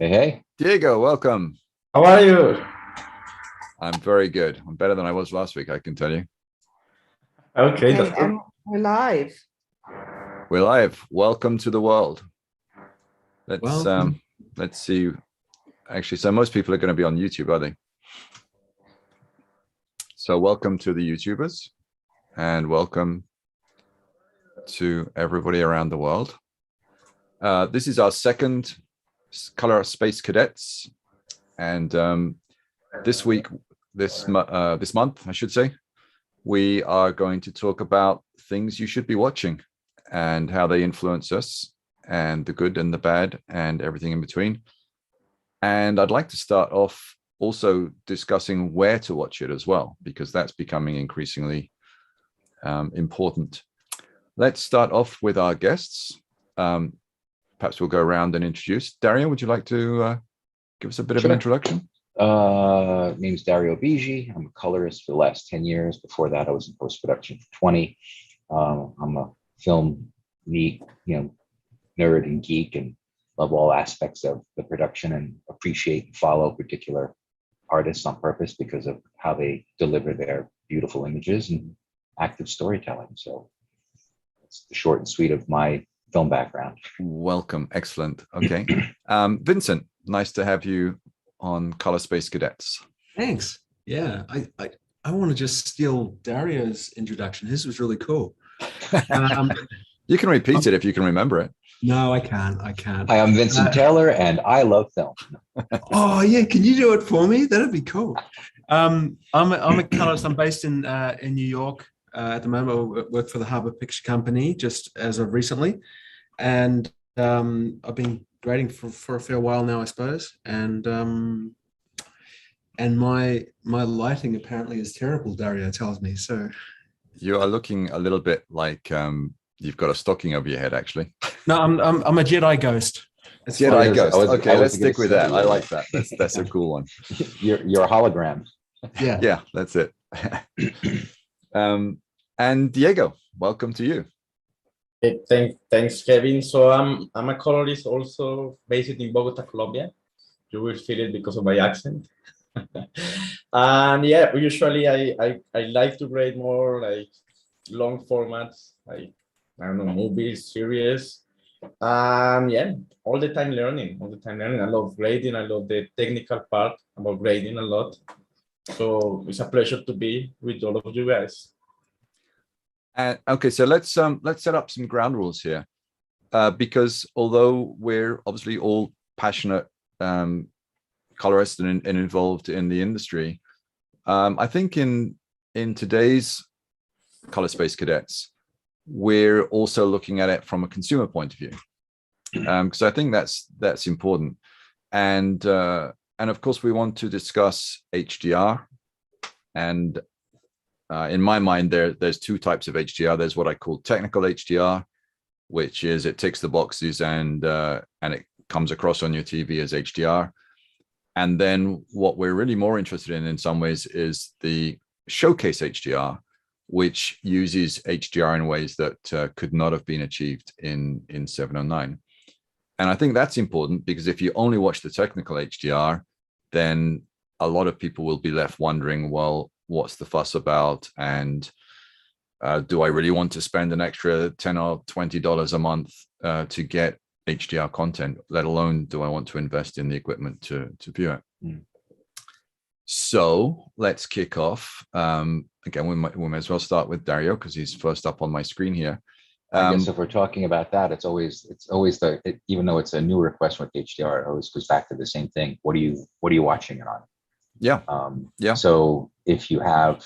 Hey, hey. Diego, welcome. How are you? I'm very good. I'm better than I was last week, I can tell you. Okay, Okay, that's good. and we're live. We're live. Welcome to the world. Let's Welcome. let's see. Actually, so most people are going to be on YouTube, are they? So welcome to the YouTubers and welcome to everybody around the world. This is our second Color Space Cadets, and this week, this month, I should say, we are going to talk about things you should be watching and how they influence us, and the good and the bad and everything in between. And I'd like to start off also discussing where to watch it as well, because that's becoming increasingly important. Let's start off with our guests. Perhaps we'll go around and introduce. Dario, would you like to give us a bit of an introduction? Name's Dario Bigi. I'm a colorist for the last 10 years. Before that, I was in post-production for 20. I'm a film neat, nerd and geek, and love all aspects of the production and appreciate and follow particular artists on purpose because of how they deliver their beautiful images and active storytelling. So it's the short and sweet of my film background. Welcome. Excellent. Okay. Vincent, nice to have you on Color Space Cadets. Thanks. Yeah, I want to just steal Dario's introduction. His was really cool. You can repeat it if you can remember it. No, I can't. Hi, I'm Vincent Taylor, and I love film. Oh yeah, can you do it for me? That'd be cool. I'm a colorist. I'm based in New York at the moment. I work for the Harbour Picture Company just as of recently, and I've been grading for a fair while now, I suppose. And my lighting apparently is terrible, Dario tells me. So you are looking a little bit like you've got a stocking over your head, actually. No, I'm a Jedi ghost. It's Jedi ghost. Okay, let's stick with that. I like that. That's a cool one. You're a hologram. Yeah, that's it. And Diego, welcome to you. Hey, thanks, Kevin. So I'm a colorist also based in Bogota, Colombia. You will feel it because of my accent. And yeah, usually I like to grade more like long formats, like I don't know, movies, series. Yeah, all the time learning. I love grading. I love the technical part about grading a lot. So it's a pleasure to be with all of you guys. Okay, so let's set up some ground rules here, because although we're obviously all passionate colorists and involved in the industry, I think in today's Color Space Cadets, we're also looking at it from a consumer point of view, because I think that's important, and of course we want to discuss HDR, and in my mind there's two types of HDR. There's what I call technical HDR, which is it ticks the boxes and it comes across on your TV as HDR, and then what we're really more interested in some ways is the showcase HDR, which uses HDR in ways that could not have been achieved in 709. And I think that's important because if you only watch the technical HDR, then a lot of people will be left wondering, well, what's the fuss about? And do I really want to spend an extra $10 or $20 a month to get HDR content, let alone do I want to invest in the equipment to view it? Mm. So let's kick off. Again, we might as well start with Dario because he's first up on my screen here. I guess if we're talking about that, it's always even though it's a new request with HDR, it always goes back to the same thing. What are you watching it on? Yeah. Yeah. So if you have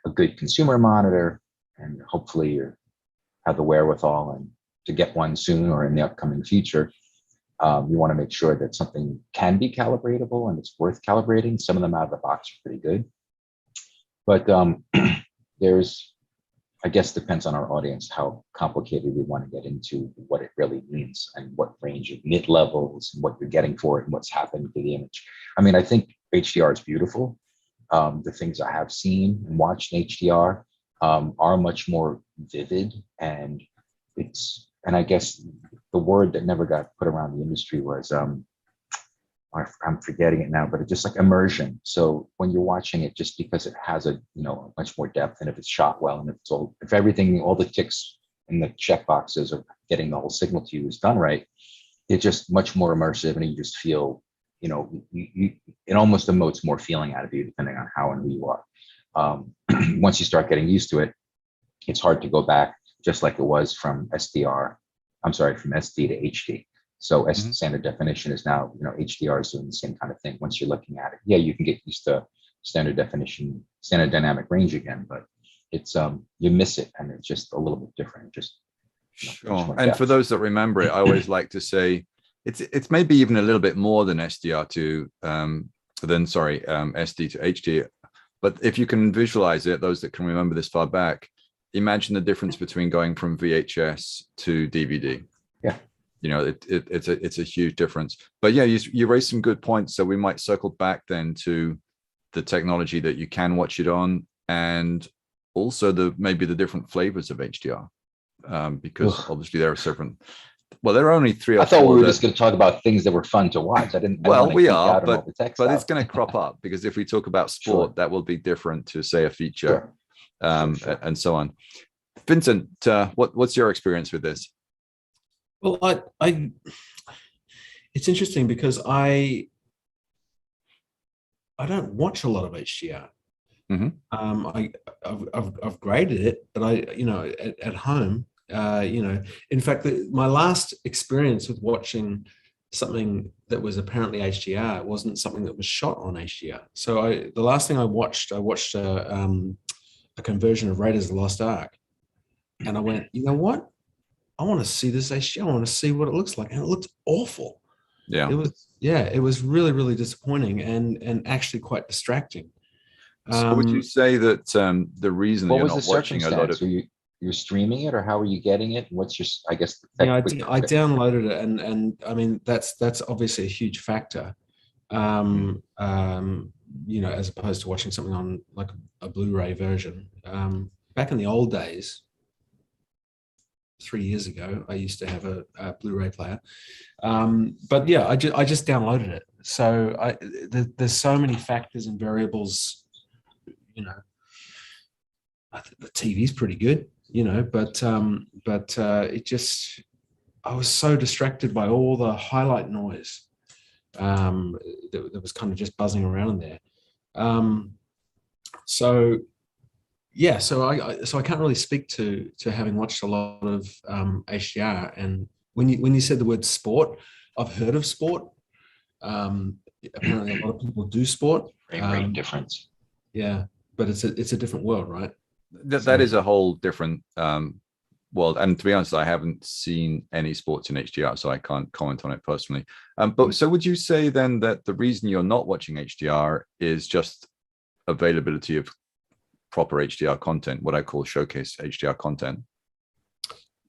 a good consumer monitor, and hopefully you have the wherewithal and to get one soon or in the upcoming future, you want to make sure that something can be calibratable and it's worth calibrating. Some of them out of the box are pretty good, but there's, I guess, depends on our audience how complicated we want to get into what it really means and what range of mid levels and what you're getting for it and what's happened to the image. I mean, I think HDR is beautiful. The things I have seen and watched in HDR are much more vivid, and I guess the word that never got put around the industry was I'm forgetting it now, but it's just like immersion. So when you're watching it, just because it has a, much more depth, and if it's shot well, and if everything, all the ticks and the check boxes of getting the whole signal to you is done right, it's just much more immersive, and you just feel, it almost emotes more feeling out of you, depending on how and who you are. Once you start getting used to it, it's hard to go back, just like it was from SD to HD. So standard definition is now, HDR is doing the same kind of thing. Once you're looking at it, yeah, you can get used to standard definition, standard dynamic range again, but it's you miss it, and it's just a little bit different. Just sure. And for those that remember it, I always like to say it's maybe even a little bit more than SDR to SD to HD. But if you can visualize it, those that can remember this far back, imagine the difference between going from VHS to DVD. Yeah. It's a huge difference. But yeah, you raised some good points. So we might circle back then to the technology that you can watch it on, and also maybe the different flavors of HDR, because obviously there are different. Well, there are only 3 or 4. I thought we were just going to talk about things that were fun to watch. Well, we are, but it's going to crop up, because if we talk about sport, that will be different to, say, a feature, and so on. Vincent, what's your experience with this? Well, it's interesting because I don't watch a lot of HDR. I've graded it, but at home, in fact, my last experience with watching something that was apparently HDR wasn't something that was shot on HDR. So the last thing I watched a conversion of Raiders of the Lost Ark, and I went, you know what? I want to see this HDR. I want to see what it looks like, and it looked awful. Yeah, it was really, really disappointing and actually quite distracting. So would you say that the reason you're not watching a lot of you're streaming it, or how are you getting it? What's your, I guess, I downloaded it, and I mean that's obviously a huge factor. As opposed to watching something on like a Blu-ray version. Back in the old days, 3 years ago, I used to have a Blu-ray player. But yeah, I just downloaded it. So there's so many factors and variables. I think the TV's pretty good, but it just, I was so distracted by all the highlight noise that was kind of just buzzing around there. So I can't really speak to having watched a lot of HDR. And when you said the word sport, I've heard of sport. Apparently, a lot of people do sport. Great difference. Yeah, but it's a different world, right? That is a whole different world. And to be honest, I haven't seen any sports in HDR, so I can't comment on it personally. But so would you say then that the reason you're not watching HDR is just availability of proper HDR content, what I call showcase HDR content?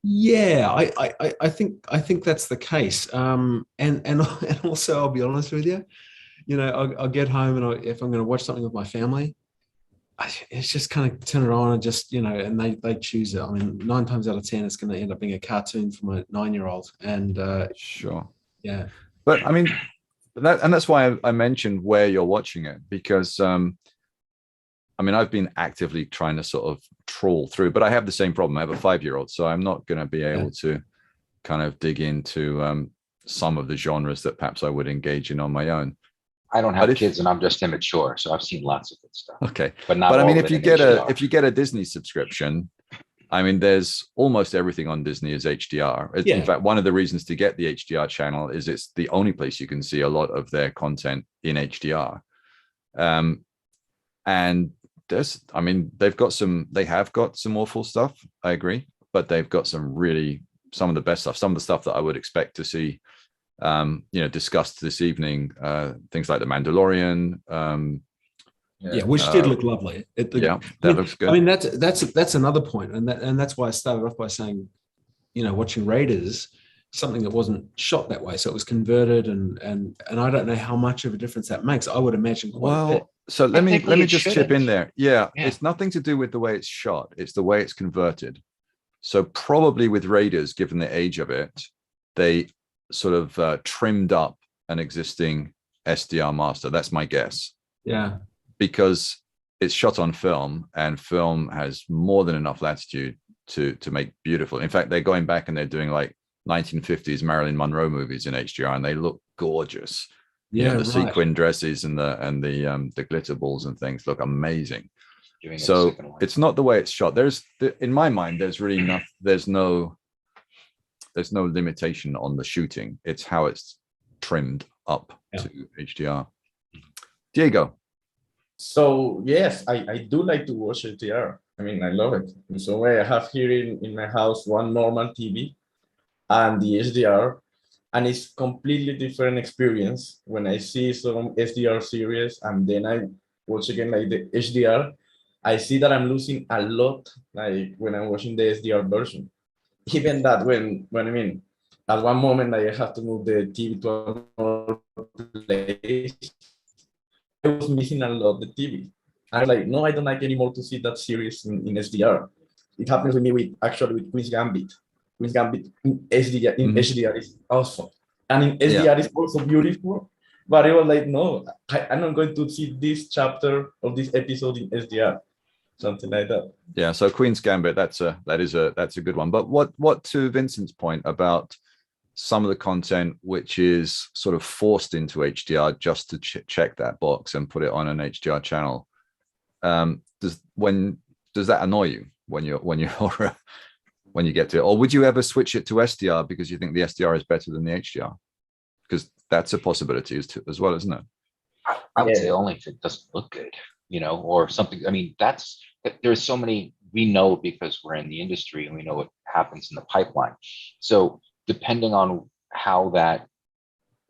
Yeah, I think that's the case. And also, I'll be honest with you, I'll get home, and if I'm going to watch something with my family, it's just kind of turn it on and just, and they choose it. I mean, 9 times out of 10, it's going to end up being a cartoon for my 9-year-old. And sure. Yeah. But I mean, that's why I mentioned where you're watching it, because I've been actively trying to sort of trawl through, but I have the same problem. I have a 5-year-old, so I'm not going to be able to kind of dig into some of the genres that perhaps I would engage in on my own. I don't have kids, and I'm just immature, so I've seen lots of good stuff. Okay, but I mean, if you get a Disney subscription, I mean, there's almost everything on Disney is HDR. Yeah. In fact, one of the reasons to get the HDR channel is it's the only place you can see a lot of their content in HDR. And they have got some awful stuff, I agree, but they've got some of the best stuff, some of the stuff that I would expect to see discussed this evening, things like The Mandalorian. Which did look lovely. That looks good. I mean, that's another point, and that's why I started off by saying, watching Raiders, something that wasn't shot that way, so it was converted, and I don't know how much of a difference that makes. I would imagine quite a bit. So let me just chip in there. Yeah, it's nothing to do with the way it's shot; it's the way it's converted. So probably with Raiders, given the age of it, they sort of trimmed up an existing SDR master. That's my guess. Yeah. Because it's shot on film, and film has more than enough latitude to make beautiful. In fact, they're going back and they're doing like 1950s Marilyn Monroe movies in HDR, and they look gorgeous. Yeah, the sequin dresses and the glitter balls and things look amazing. So it's not the way it's shot. In my mind, there's really there's no limitation on the shooting. It's how it's trimmed up to HDR. Diego. So yes, I do like to watch HDR. I mean, I love it. And so I have here in my house one normal TV and the HDR, and it's completely different experience when I see some SDR series and then I watch again like the HDR. I see that I'm losing a lot, like when I'm watching the SDR version. Even that when I mean, at one moment I have to move the TV to another place, I was missing a lot of the TV. I'm like, no, I don't like anymore to see that series in SDR. It happens with me with Queen's Gambit. Queen's Gambit in HDR is awesome. And in SDR is also beautiful. But I was like, no, I'm not going to see this chapter of this episode in SDR. Something like that. Yeah, so Queen's Gambit, that's a good one. But what to Vincent's point about some of the content which is sort of forced into HDR just to check that box and put it on an HDR channel, does that annoy you when you get to it, or would you ever switch it to SDR because you think the SDR is better than the HDR? Because that's a possibility as well, isn't it? I would say only if it doesn't look good, or something. I mean, there's so many, we know because we're in the industry and we know what happens in the pipeline. So depending on how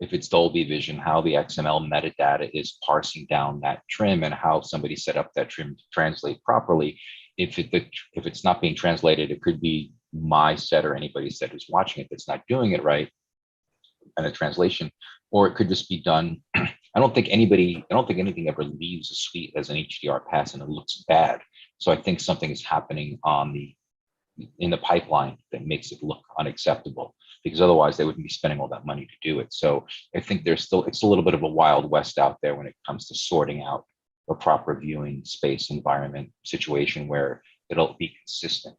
if it's Dolby Vision, how the XML metadata is parsing down that trim and how somebody set up that trim to translate properly. If it's not being translated, it could be my set or anybody's set who's watching it that's not doing it right and a translation, or it could just be done. I don't think anything ever leaves a suite as an HDR pass and it looks bad. So I think something is happening in the pipeline that makes it look unacceptable, because otherwise they wouldn't be spending all that money to do it. So I think it's a little bit of a wild west out there when it comes to sorting out a proper viewing space environment situation where it'll be consistent.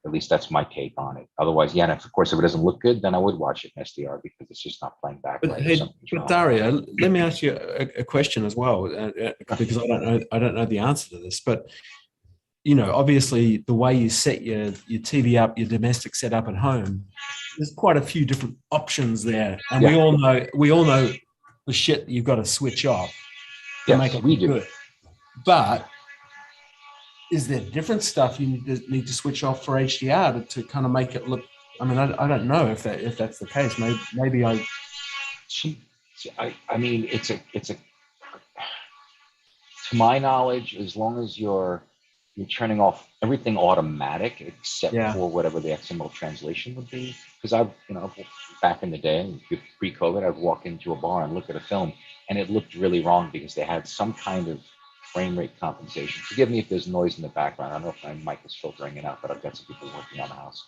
At least that's my take on it. Otherwise, yeah, and of course, if it doesn't look good, then I would watch it in SDR because it's just not playing back right. But Dario, let me ask you a question as well, because I don't know the answer to this. But obviously, the way you set your TV up, your domestic setup at home, there's quite a few different options there, and we all know the shit that you've got to switch off to make it look good. But is there different stuff you need to switch off for HDR to kind of make it look? I mean, I don't know if that's the case. Maybe I mean, it's a. To my knowledge, as long as you're turning off everything automatic except for whatever the XML translation would be. Because I've back in the day, pre-COVID, I've walked into a bar and looked at a film, and it looked really wrong because they had some kind of frame rate compensation. Forgive me if there's noise in the background. I don't know if my mic is filtering it out, but I've got some people working on the house.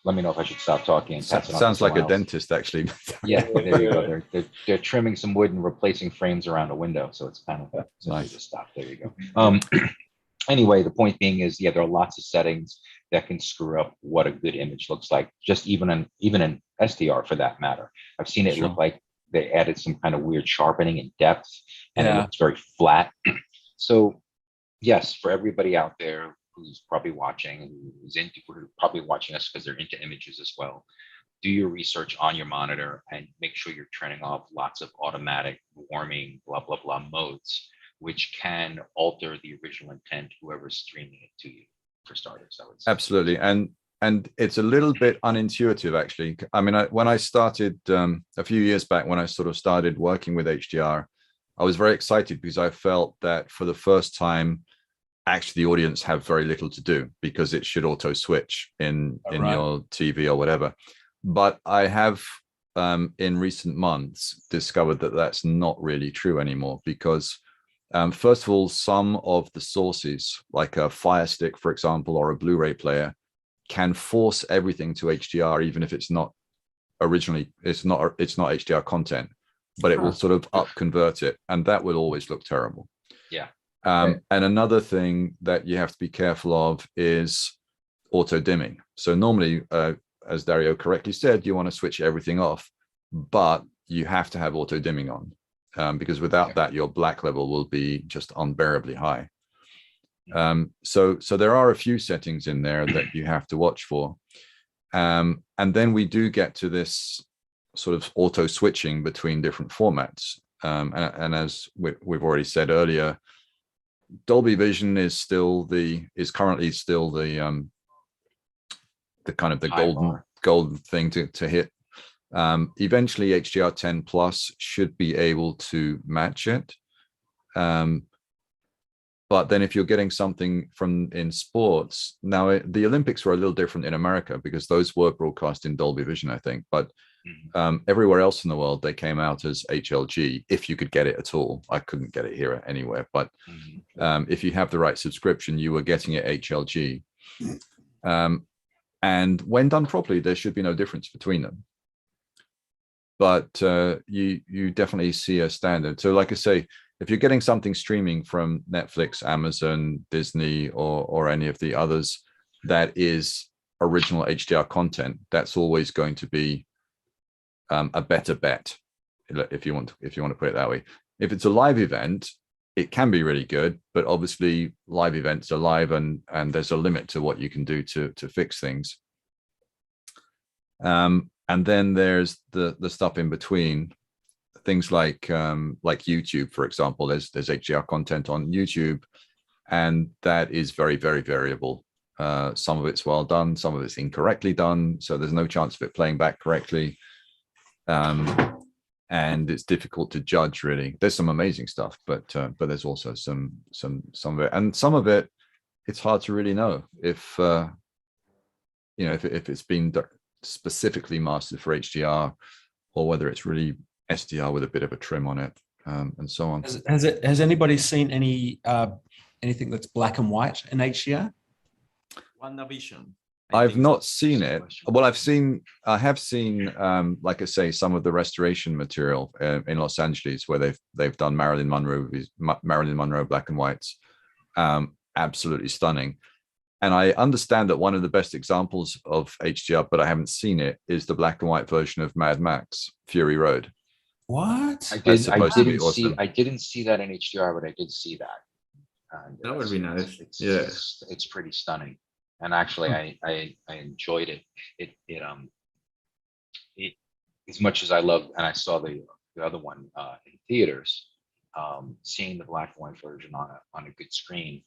Let me know if I should stop talking. And pass it on sounds like a dentist, actually. Yeah, there you go. They're trimming some wood and replacing frames around a window, so it's kind of nice to stop. There you go. Anyway, the point being is, there are lots of settings that can screw up what a good image looks like. Just even in SDR for that matter. I've seen it look like they added some kind of weird sharpening and depth, and it looks very flat. So, yes, for everybody out there who's probably watching, who's probably watching us because they're into images as well, do your research on your monitor and make sure you're turning off lots of automatic warming, blah, blah, blah modes, which can alter the original intent, whoever's streaming it to you, for starters, I would say. Absolutely. And it's a little bit unintuitive, actually. I mean, when I started a few years back, when I sort of started working with HDR, I was very excited because I felt that for the first time, actually the audience have very little to do because it should auto switch in your TV or whatever. But I have in recent months discovered that that's not really true anymore, because first of all, some of the sources, like a Fire Stick, for example, or a Blu-ray player, can force everything to HDR, even if it's not HDR content. but it will sort of up convert it, and that will always look terrible. Yeah. And another thing that you have to be careful of is auto dimming. So normally, as Dario correctly said, you want to switch everything off, but you have to have auto dimming on, because without that, your black level will be just unbearably high. So there are a few settings in there that you have to watch for. And then we do get to this sort of auto switching between different formats. And as we've already said earlier, Dolby Vision is currently still the kind of the golden thing to hit. Eventually HDR10 Plus should be able to match it. But then if you're getting something in sports, now the Olympics were a little different in America because those were broadcast in Dolby Vision, I think. But everywhere else in the world, they came out as HLG, if you could get it at all. I couldn't get it here anywhere. But if you have the right subscription, you were getting it HLG. And when done properly, there should be no difference between them. But you definitely see a standard. So like I say, if you're getting something streaming from Netflix, Amazon, Disney, or any of the others that is original HDR content, that's always going to be a better bet, if you want to put it that way. If it's a live event, it can be really good, but obviously live events are live, and there's a limit to what you can do to fix things. And then there's the stuff in between. Things like YouTube, for example, there's HDR content on YouTube, and that is very, very variable. Some of it's well done, some of it's incorrectly done, so there's no chance of it playing back correctly. And it's difficult to judge, really. There's some amazing stuff, but there's also some of it, and some of it, it's hard to really know if if it's been specifically mastered for HDR, or whether it's really SDR with a bit of a trim on it, and so on. Has anybody seen anything that's black and white in HDR? WandaVision. I've not seen it. Well, I have seen, like I say, some of the restoration material in Los Angeles where they've done Marilyn Monroe black and whites. Absolutely stunning. And I understand that one of the best examples of HDR, but I haven't seen it, is the black and white version of Mad Max Fury Road. What? I didn't see that in HDR, but I did see that. That would be nice. It's pretty stunning. And actually, I enjoyed it. It as much as I loved, and I saw the other one in theaters, seeing the black and white version on a good screen,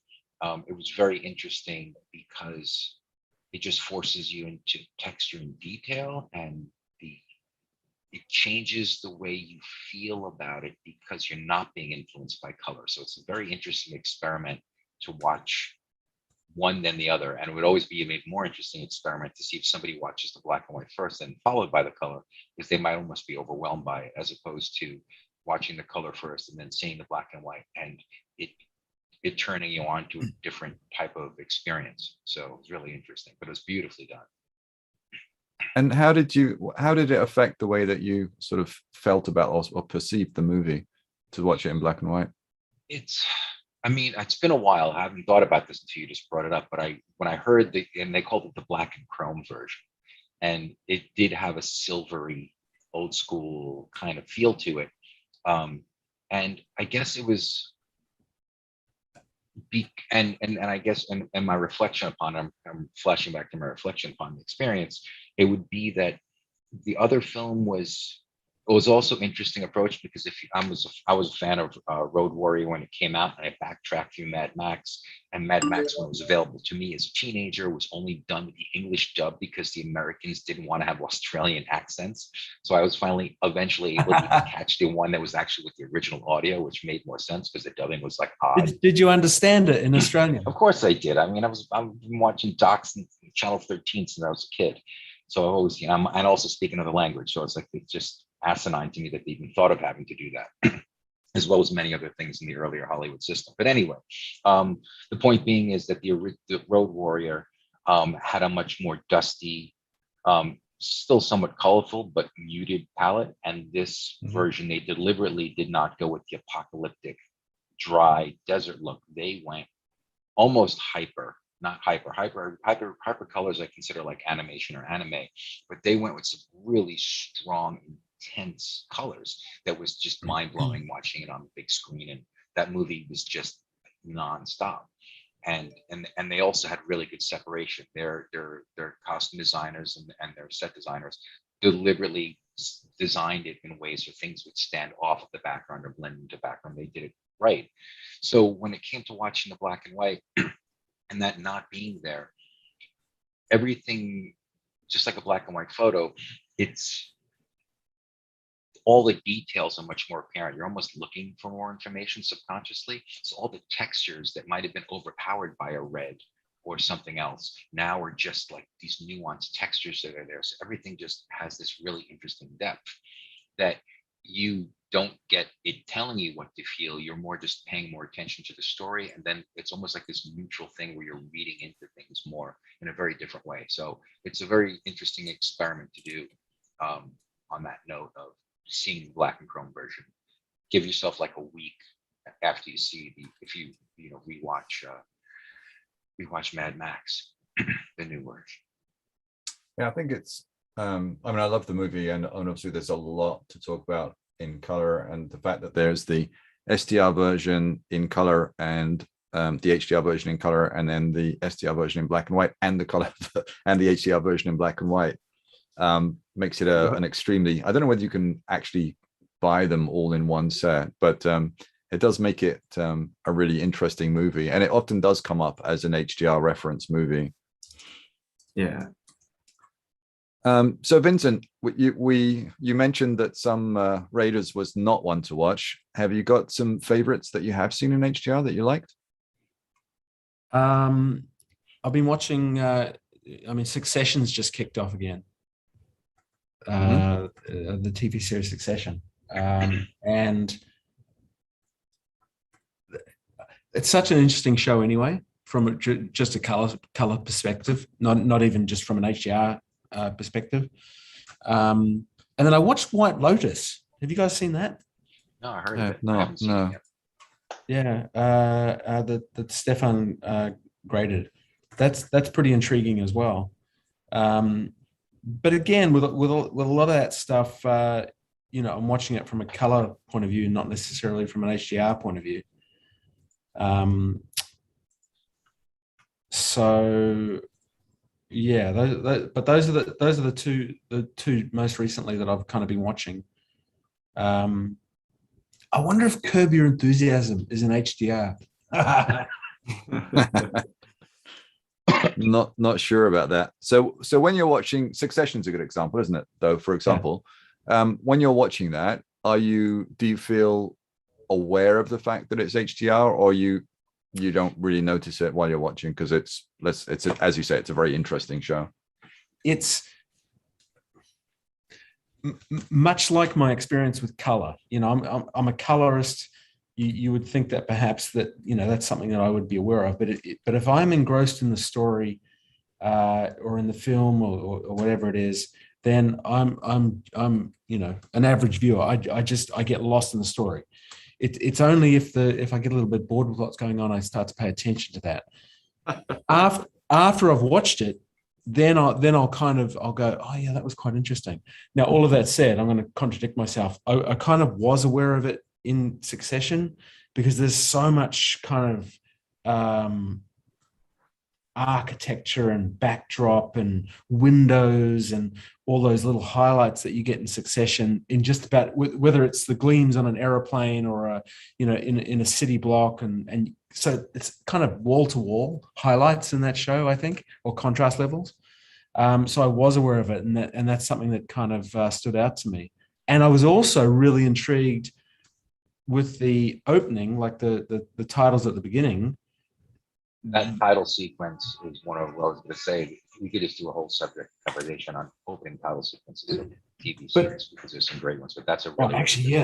it was very interesting because it just forces you into texture and detail, and it changes the way you feel about it because you're not being influenced by color. So it's a very interesting experiment to watch one then the other, and it would always be a more interesting experiment to see if somebody watches the black and white first and followed by the color, because they might almost be overwhelmed by it, as opposed to watching the color first and then seeing the black and white, and it turning you on to a different type of experience. So it's really interesting, but it was beautifully done. And how did it affect the way that you sort of felt about or perceived the movie to watch it in black and white? It's been a while. I haven't thought about this until you just brought it up, but when I heard and they called it the black and chrome version, and it did have a silvery, old school kind of feel to it. And I guess it was, and I guess, and my reflection upon it, I'm flashing back to my reflection upon the experience, it would be that the other film was also interesting approach, because I was a fan of Road Warrior when it came out, and I backtracked through Mad Max, and Mad Max, when it was available to me as a teenager, was only done with the English dub because the Americans didn't want to have Australian accents. So I was eventually able to catch the one that was actually with the original audio, which made more sense because the dubbing was like odd. Did you understand it in Australian? Of course I did. I've been watching docs and Channel 13 since I was a kid. So I've always, and also speaking another language. So it's like, it's just asinine to me that they even thought of having to do that, as well as many other things in the earlier Hollywood system. But anyway, the point being is that the Road Warrior had a much more dusty still somewhat colorful, but muted palette. And this Mhm. version, they deliberately did not go with the apocalyptic, dry desert look. They went almost hyper, not hyper colors I consider like animation or anime, but they went with some really strong, intense colors that was just mind blowing watching it on the big screen. And that movie was just nonstop. And they also had really good separation. Their costume designers and their set designers deliberately designed it in ways where things would stand off of the background or blend into background. They did it right. So when it came to watching the black and white and that not being there, everything, just like a black and white photo, it's all the details are much more apparent. You're almost looking for more information subconsciously. So all the textures that might have been overpowered by a red or something else now are just like these nuanced textures that are there. So everything just has this really interesting depth that you don't get it telling you what to feel. You're more just paying more attention to the story. And then it's almost like this neutral thing where you're reading into things more in a very different way. So it's a very interesting experiment to do on that note of seeing the black and chrome version. Give yourself like a week after you see if you rewatch Mad Max, the new version. Yeah, I think it's I mean, I love the movie, and obviously there's a lot to talk about in color, and the fact that there's the SDR version in color and the HDR version in color, and then the SDR version in black and white, and the color and the HDR version in black and white. Makes it an extremely, I don't know whether you can actually buy them all in one set, but it does make it a really interesting movie, and it often does come up as an HDR reference movie. Yeah. So Vincent, you mentioned that some Raiders was not one to watch. Have you got some favorites that you have seen in HDR that you liked? I've been watching, Succession's just kicked off again. The TV series Succession. And it's such an interesting show anyway, from just a color perspective, not even just from an HDR perspective. And then I watched White Lotus. Have you guys seen that? No, I heard of it. No, I haven't seen it yet. Yeah, that Stefan graded. That's pretty intriguing as well. But again, with a lot of that stuff, I'm watching it from a color point of view, not necessarily from an HDR point of view. So yeah, those are the two most recently that I've kind of been watching. I wonder if Curb Your Enthusiasm is in HDR. Not sure about that. So when you're watching, Succession's a good example, isn't it? Though, for example, when you're watching that, do you feel aware of the fact that it's HDR, or you don't really notice it while you're watching because it's as you say, it's a very interesting show? It's much like my experience with color. I'm a colorist. You would think that perhaps that's something that I would be aware of, but if I'm engrossed in the story or in the film or whatever it is, then I'm an average viewer. I get lost in the story. It's only if I get a little bit bored with what's going on, I start to pay attention to that. After I've watched it, then I'll go, oh yeah, that was quite interesting. Now, all of that said, I'm going to contradict myself. I kind of was aware of it in Succession because there's so much kind of architecture and backdrop and windows and all those little highlights that you get in Succession, in just about whether it's the gleams on an aeroplane or in a city block, and so it's kind of wall-to-wall highlights in that show, I think, or contrast levels. So I was aware of it, and that's something that kind of stood out to me. And I was also really intrigued with the opening, like the titles at the beginning. That title sequence is one of, well, I was going to say, we could just do a whole subject conversation on opening title sequences of TV series, because there's some great ones, but that's a really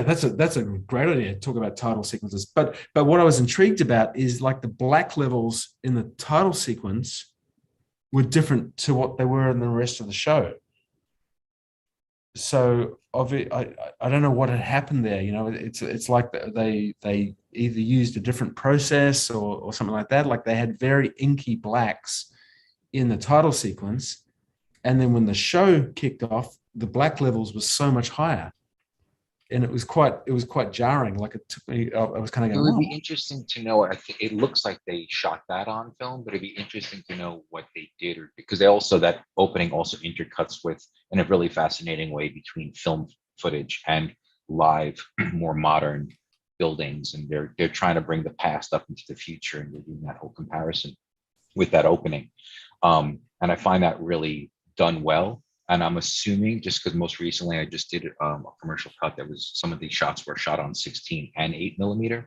that's a great idea to talk about title sequences. But what I was intrigued about is like the black levels in the title sequence were different to what they were in the rest of the show. so I don't know what had happened there. You know, it's like they either used a different process or something like that. Like they had very inky blacks in the title sequence, and then when the show kicked off, the black levels were so much higher, and it was quite jarring. Like it took me, I was kind of It going, would "Wow." be interesting to know. I think it looks like they shot that on film, but it'd be interesting to know what they did, or because they also that opening also intercuts with in a really fascinating way between film footage and live, more modern buildings, and they're trying to bring the past up into the future, and they're doing that whole comparison with that opening, and I find that really done well. And I'm assuming just because most recently I just did a commercial cut that was some of these shots were shot on 16 and 8mm,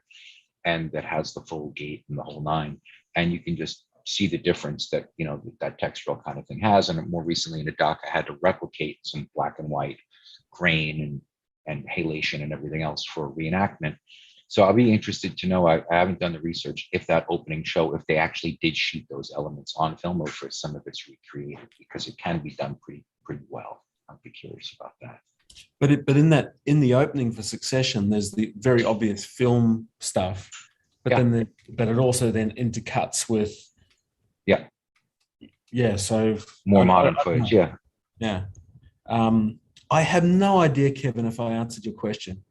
and that has the full gate and the whole nine. And you can just see the difference that, you know, that textural kind of thing has. And more recently in the doc, I had to replicate some black and white grain and halation and everything else for reenactment. So I'll be interested to know, I haven't done the research, if that opening show, if they actually did shoot those elements on film or for some of it's recreated, because it can be done pretty well. I'd be curious about that. But in the opening for Succession, there's the very obvious film stuff, but Yeah. but it also then intercuts with so More modern footage. Yeah. Yeah. I have no idea, Kevin, if I answered your question.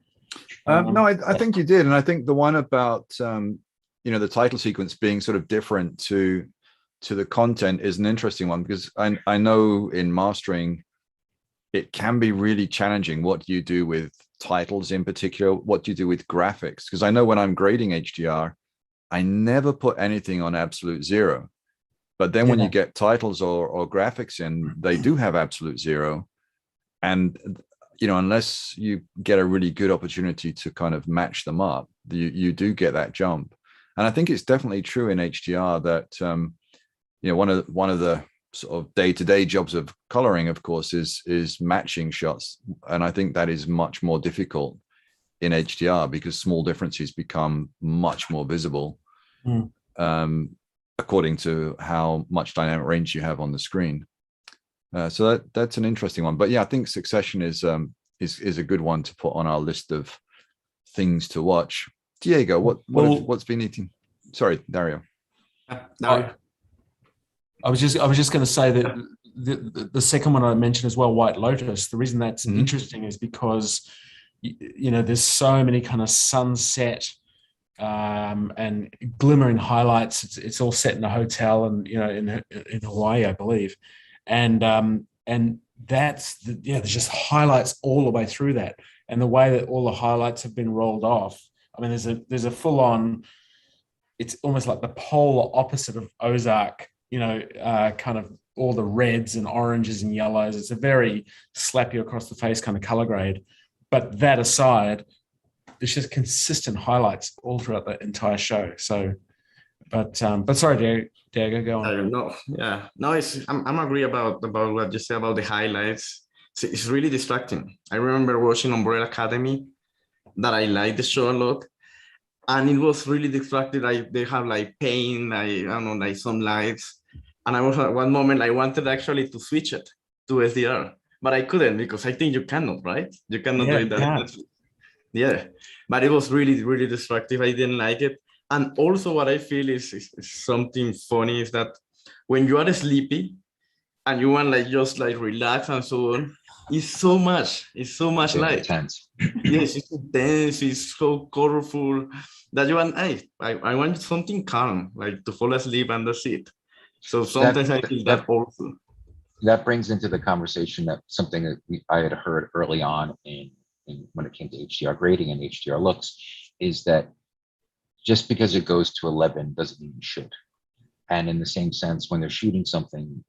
No, I think you did. And I think the one about, the title sequence being sort of different to the content is an interesting one, because I know in mastering, it can be really challenging what you do with titles in particular, what you do with graphics. Because I know when I'm grading HDR, I never put anything on absolute zero. But then when you get titles or graphics in, they do have absolute zero. And unless you get a really good opportunity to kind of match them up, you do get that jump. And I think it's definitely true in HDR that, one of the sort of day-to-day jobs of coloring, of course, is matching shots. And I think that is much more difficult in HDR because small differences become much more visible, according to how much dynamic range you have on the screen. So that's an interesting one. But yeah, I think Succession is a good one to put on our list of things to watch. Diego, what's been eating? Sorry, Dario. I was just going to say that the second one I mentioned as well, White Lotus. The reason that's interesting is because there's so many kind of sunset and glimmering highlights. It's all set in a hotel and in Hawaii, I believe, and that's there's just highlights all the way through that, and the way that all the highlights have been rolled off. I mean, there's a full on. It's almost like the polar opposite of Ozark. Kind of all the reds and oranges and yellows. It's a very slap you across the face kind of color grade. But that aside, there's just consistent highlights all throughout the entire show. So, but sorry, Diego, go on. I don't know. Yeah, no, I'm agree about what you say about the highlights. It's really distracting. I remember watching Umbrella Academy, that I like the show a lot, and it was really distracting. They have like paint, I don't know, like some lights. And I was at one moment I wanted actually to switch it to SDR, but I couldn't because I think you cannot, right? You cannot do it that. Yeah, but it was really, really destructive. I didn't like it. And also what I feel is something funny is that when you are sleepy and you want just relax and so on, it's so much light. Intense. Yes, it's intense, it's so colorful that you want, I want something calm, like to fall asleep and that's it. So sometimes I feel that also. That brings into the conversation that something that I had heard early on in when it came to HDR grading and HDR looks, is that just because it goes to 11 doesn't mean you should. And in the same sense, when they're shooting something,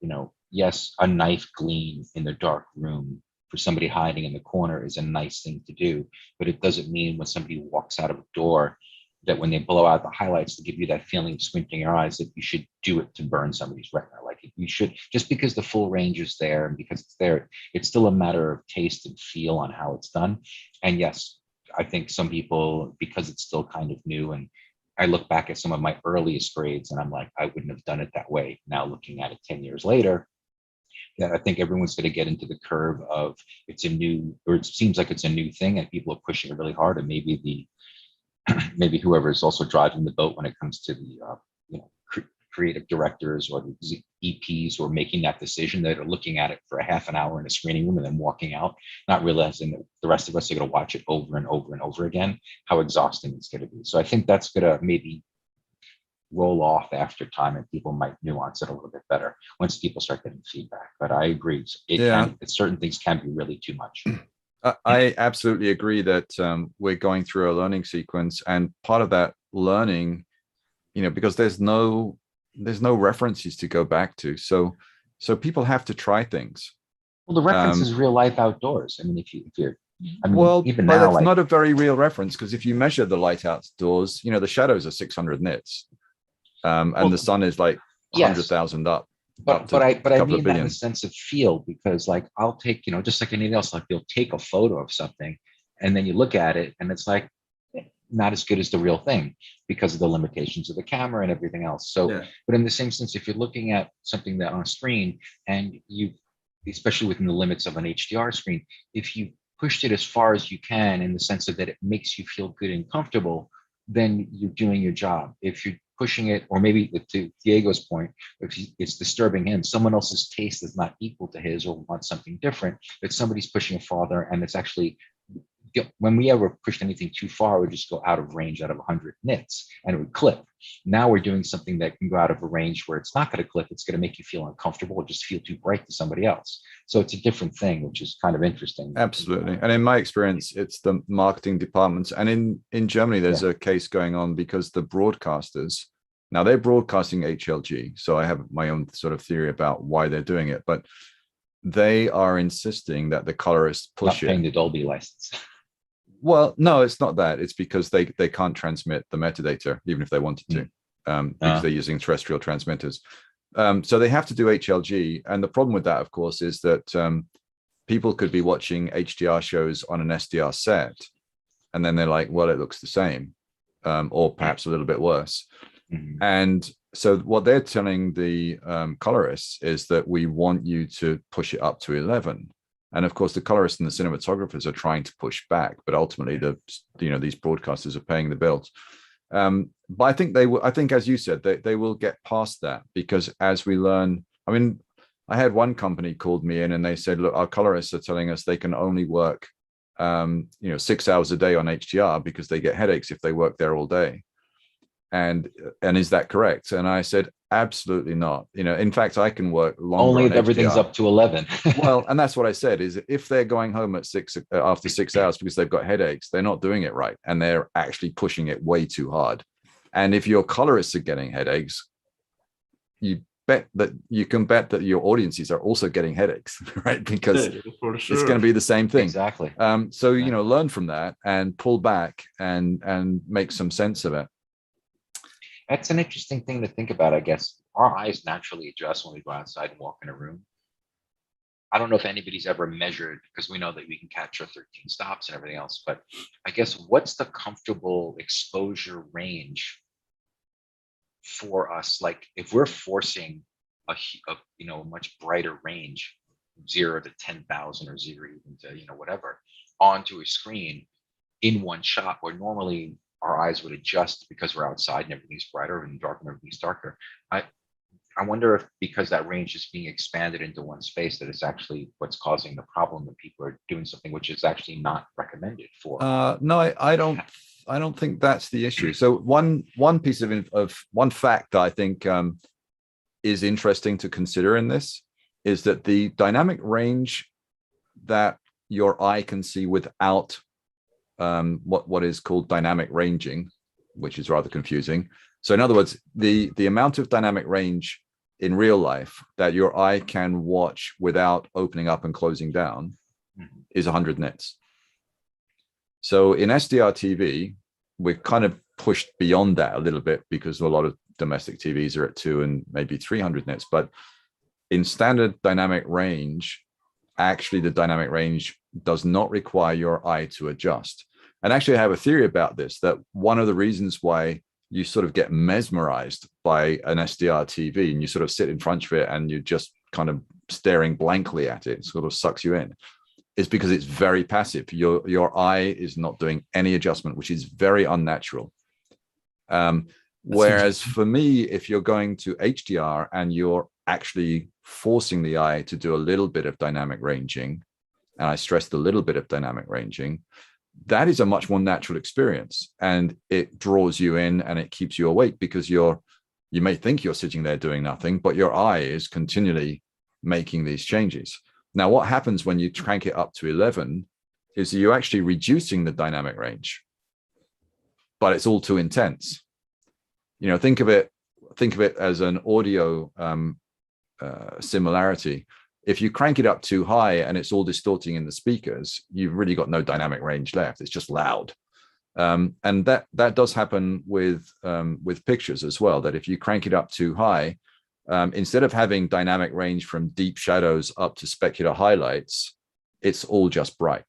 yes, a knife gleam in the dark room for somebody hiding in the corner is a nice thing to do, but it doesn't mean when somebody walks out of a door that when they blow out the highlights to give you that feeling of squinting your eyes, that you should do it to burn somebody's retina. Like you should, just because the full range is there and because it's there, it's still a matter of taste and feel on how it's done. And yes, I think some people, because it's still kind of new, and I look back at some of my earliest grades and I'm like, I wouldn't have done it that way. Now looking at it 10 years later, Yeah, I think everyone's going to get into the curve of it's a new, or it seems like it's a new thing, and people are pushing it really hard, and maybe maybe whoever is also driving the boat when it comes to the creative directors or the EPs who are making that decision, that are looking at it for a half an hour in a screening room and then walking out, not realizing that the rest of us are going to watch it over and over and over again, how exhausting it's going to be. So I think that's going to maybe roll off after time, and people might nuance it a little bit better once people start getting feedback. But I agree, certain things can be really too much. I absolutely agree that we're going through a learning sequence, and part of that learning, because there's no references to go back to, so people have to try things. Well, the reference is real life outdoors. I mean, if you're even now, that's not a very real reference, because if you measure the light outdoors, the shadows are 600 nits, and the sun is like 100,000 up. But I mean that in the sense of feel, because like I'll take, just like anything else, like you'll take a photo of something and then you look at it and it's like not as good as the real thing because of the limitations of the camera and everything else. So, but in the same sense, if you're looking at something that on a screen and you, especially within the limits of an HDR screen, if you pushed it as far as you can in the sense of that it makes you feel good and comfortable, then you're doing your job. If you're pushing it, or maybe to Diego's point, if it's disturbing him, someone else's taste is not equal to his or wants something different, that somebody's pushing it farther, and it's actually, when we ever pushed anything too far, we just go out of range out of 100 nits and it would clip. Now we're doing something that can go out of a range where it's not going to clip, it's going to make you feel uncomfortable or just feel too bright to somebody else. So it's a different thing, which is kind of interesting. Absolutely. And in my experience, it's the marketing departments. And in Germany, there's a case going on because the broadcasters, now they're broadcasting HLG. So I have my own sort of theory about why they're doing it, but they are insisting that the colorists push not paying the Dolby license. Well, no, it's not that. It's because they can't transmit the metadata, even if they wanted to, because they're using terrestrial transmitters. So they have to do HLG. And the problem with that, of course, is that people could be watching HDR shows on an SDR set, and then they're like, well, it looks the same, or perhaps a little bit worse. Mm-hmm. And so what they're telling the colorists is that we want you to push it up to 11. And of course, the colorists and the cinematographers are trying to push back, but ultimately, these broadcasters are paying the bills. But I think I think, as you said, they will get past that, because as we learn, I mean, I had one company called me in and they said, look, our colorists are telling us they can only work, 6 hours a day on HDR because they get headaches if they work there all day. And is that correct? And I said, absolutely not. In fact, I can work longer. Only if everything's up to 11. Well, and that's what I said, is if they're going home at after 6 hours because they've got headaches, they're not doing it right. And they're actually pushing it way too hard. And if your colorists are getting headaches, you can bet that your audiences are also getting headaches, right? Because it's going to be the same thing. Exactly. So, learn from that and pull back and make some sense of it. That's an interesting thing to think about, I guess. Our eyes naturally adjust when we go outside and walk in a room. I don't know if anybody's ever measured, because we know that we can capture 13 stops and everything else, but I guess what's the comfortable exposure range for us? Like if we're forcing a much brighter range, 0 to 10,000 or 0 even to, whatever, onto a screen in one shot, where normally our eyes would adjust because we're outside and everything's brighter and darker and everything's darker. I wonder if because that range is being expanded into one space, that is actually what's causing the problem, that people are doing something which is actually not recommended for. No, I don't think that's the issue. So one piece of one fact that I think is interesting to consider in this is that the dynamic range that your eye can see without what is called dynamic ranging, which is rather confusing. So in other words, the amount of dynamic range in real life that your eye can watch without opening up and closing down is 100 nits. So in SDR TV, we're kind of pushed beyond that a little bit because a lot of domestic TVs are at 2 and maybe 300 nits. But in standard dynamic range, actually the dynamic range does not require your eye to adjust. And actually I have a theory about this, that one of the reasons why you sort of get mesmerized by an SDR TV and you sort of sit in front of it and you just kind of staring blankly at it, sort of sucks you in, is because it's very passive. Your eye is not doing any adjustment, which is very unnatural. Whereas for me, if you're going to HDR and you're actually forcing the eye to do a little bit of dynamic ranging, and I stressed a little bit of dynamic ranging, that is a much more natural experience, and it draws you in and it keeps you awake, because you may think you're sitting there doing nothing, but your eye is continually making these changes. Now, what happens when you crank it up to 11 is you're actually reducing the dynamic range, but it's all too intense. You know, think of it as an audio similarity. If you crank it up too high and it's all distorting in the speakers, you've really got no dynamic range left. It's just loud. And that does happen with pictures as well, that if you crank it up too high, instead of having dynamic range from deep shadows up to specular highlights, it's all just bright.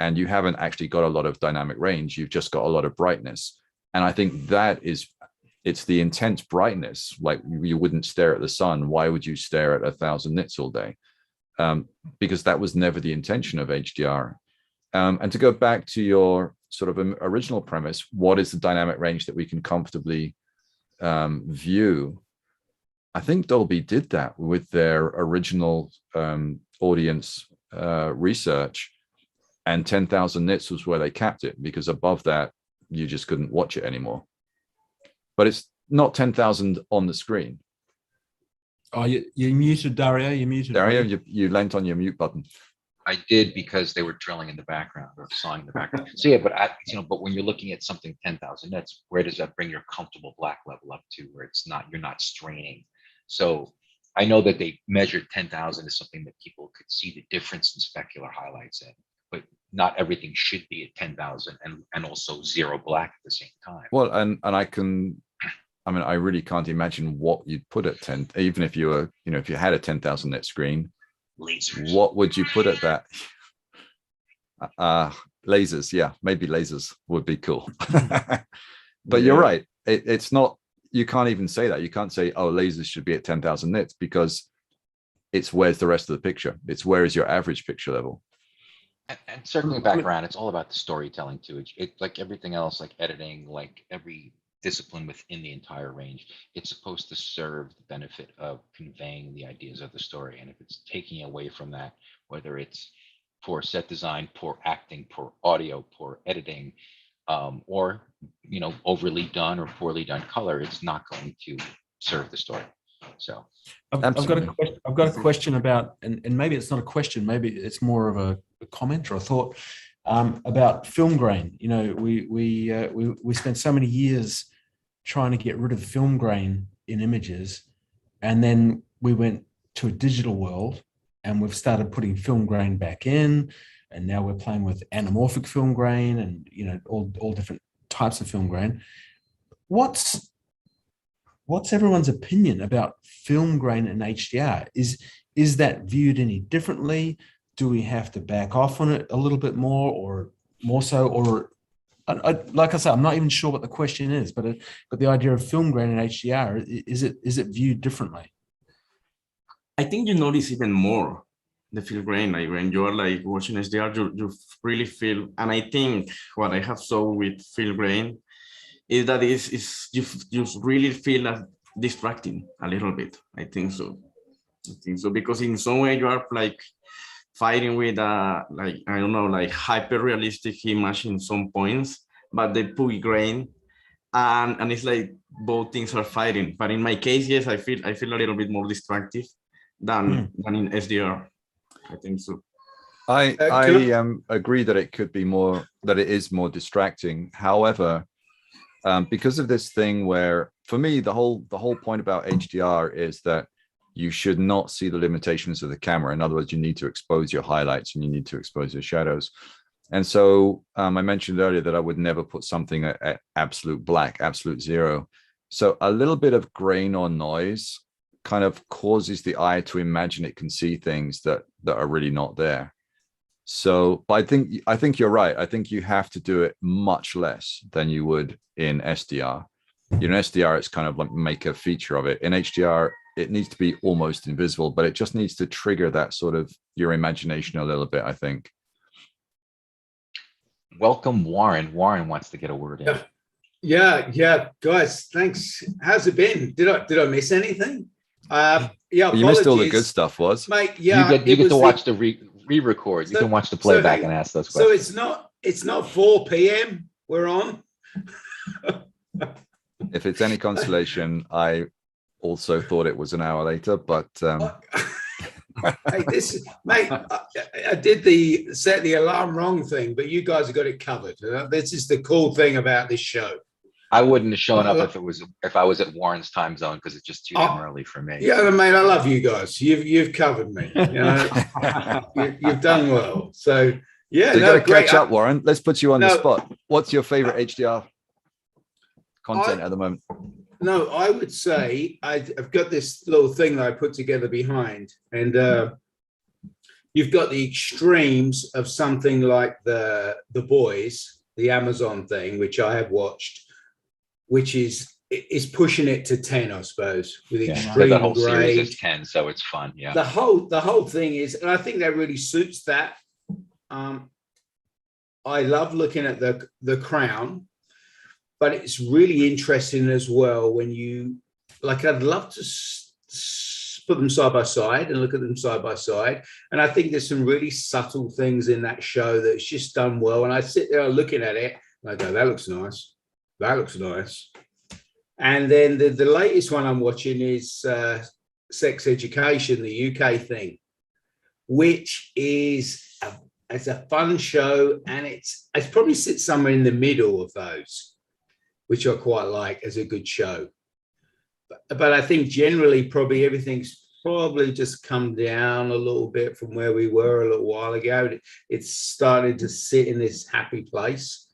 And you haven't actually got a lot of dynamic range. You've just got a lot of brightness. And I think it's the intense brightness. Like, you wouldn't stare at the sun. Why would you stare at 1,000 nits all day? Because that was never the intention of HDR. And to go back to your sort of original premise, what is the dynamic range that we can comfortably view? I think Dolby did that with their original audience research, and 10,000 nits was where they capped it, because above that, you just couldn't watch it anymore. But it's not 10,000 on the screen. Oh, you muted, Dario. You muted. Dario, you leant on your mute button. I did, because they were drilling in the background or sawing in the background. So yeah, but but when you're looking at something 10,000 nits, where does that bring your comfortable black level up to, where you're not straining? So I know that they measured 10,000 as something that people could see the difference in specular highlights in, but not everything should be at 10,000 and also zero black at the same time. Well, and I really can't imagine what you'd put at 10, even if you were, if you had a 10,000 nit screen. Lasers. What would you put at that? Lasers, yeah, maybe lasers would be cool. But you're right. It's not, you can't even say that. You can't say, oh, lasers should be at 10,000 nits, because it's where's the rest of the picture. It's where is your average picture level. And circling back around, it's all about the storytelling too. It's like everything else, like editing, like every discipline within the entire range, it's supposed to serve the benefit of conveying the ideas of the story. And if it's taking away from that, whether it's poor set design, poor acting, poor audio, poor editing, or overly done or poorly done color, it's not going to serve the story. So I've got a question about, and maybe it's not a question, maybe it's more of a comment or a thought about film grain. We spent so many years trying to get rid of film grain in images, and then we went to a digital world, and we've started putting film grain back in, and now we're playing with anamorphic film grain and all different types of film grain. What's everyone's opinion about film grain and HDR? Is that viewed any differently? Do we have to back off on it a little bit more, or more so? Or like I said, I'm not even sure what the question is, but the idea of film grain and HDR, is it viewed differently? I think you notice even more the film grain. Like when you're like watching HDR, you really feel. And I think what I have saw with film grain is that you really feel that distracting a little bit. I think so because in some way you are like fighting with like hyper realistic image in some points, but they put grain, and it's like both things are fighting. But in my case, yes, I feel a little bit more distractive than in SDR. I think so. I agree that it is more distracting. However, because of this thing where, for me, the whole point about HDR is that you should not see the limitations of the camera. In other words, you need to expose your highlights and you need to expose your shadows. And so I mentioned earlier that I would never put something at absolute black, absolute zero. So a little bit of grain or noise kind of causes the eye to imagine it can see things that are really not there. So, but I think you're right. I think you have to do it much less than you would in SDR. In SDR, it's kind of like make a feature of it. In HDR, it needs to be almost invisible, but it just needs to trigger that sort of your imagination a little bit, I think. Welcome, Warren. Warren wants to get a word in. Yeah, guys, thanks. How's it been? Did I miss anything? Yeah, You missed all the good apologies, stuff, was. mate. Yeah, you get to watch the re-record. You So- can watch the so playback hey, and ask those So questions. it's not 4 p.m. we're on. If it's any consolation, I also thought it was an hour later, but Hey, mate, I did set the alarm wrong thing, but you guys have got it covered. This is the cool thing about this show. I wouldn't have shown up if I was at Warren's time zone because it's just too damn Oh, early for me. Yeah, mate, I love you guys. You've covered me. You know, you've done well. So yeah, so you got to great. catch up, Warren. Let's put you on the No. spot. What's your favorite HDR content at the moment? No, I would say I've got this little thing that I put together behind, and you've got the extremes of something like the Boys, the Amazon thing, which I have watched, which is pushing it to 10, I suppose, with Yeah, extreme that whole series grade. is 10, so it's fun. Yeah. The whole thing is, and I think that really suits that. I love looking at the Crown, but it's really interesting as well when you like. I'd love to put them side by side and look at them side by side, and I think there's some really subtle things in that show that's just done well. And I sit there looking at it, and I go, "That looks nice. That looks nice." And then the latest one I'm watching is Sex Education, the UK thing, which is it's a fun show, and it's probably sits somewhere in the middle of those, which I quite like as a good show. But I think generally probably everything's probably just come down a little bit from where we were a little while ago. It's started to sit in this happy place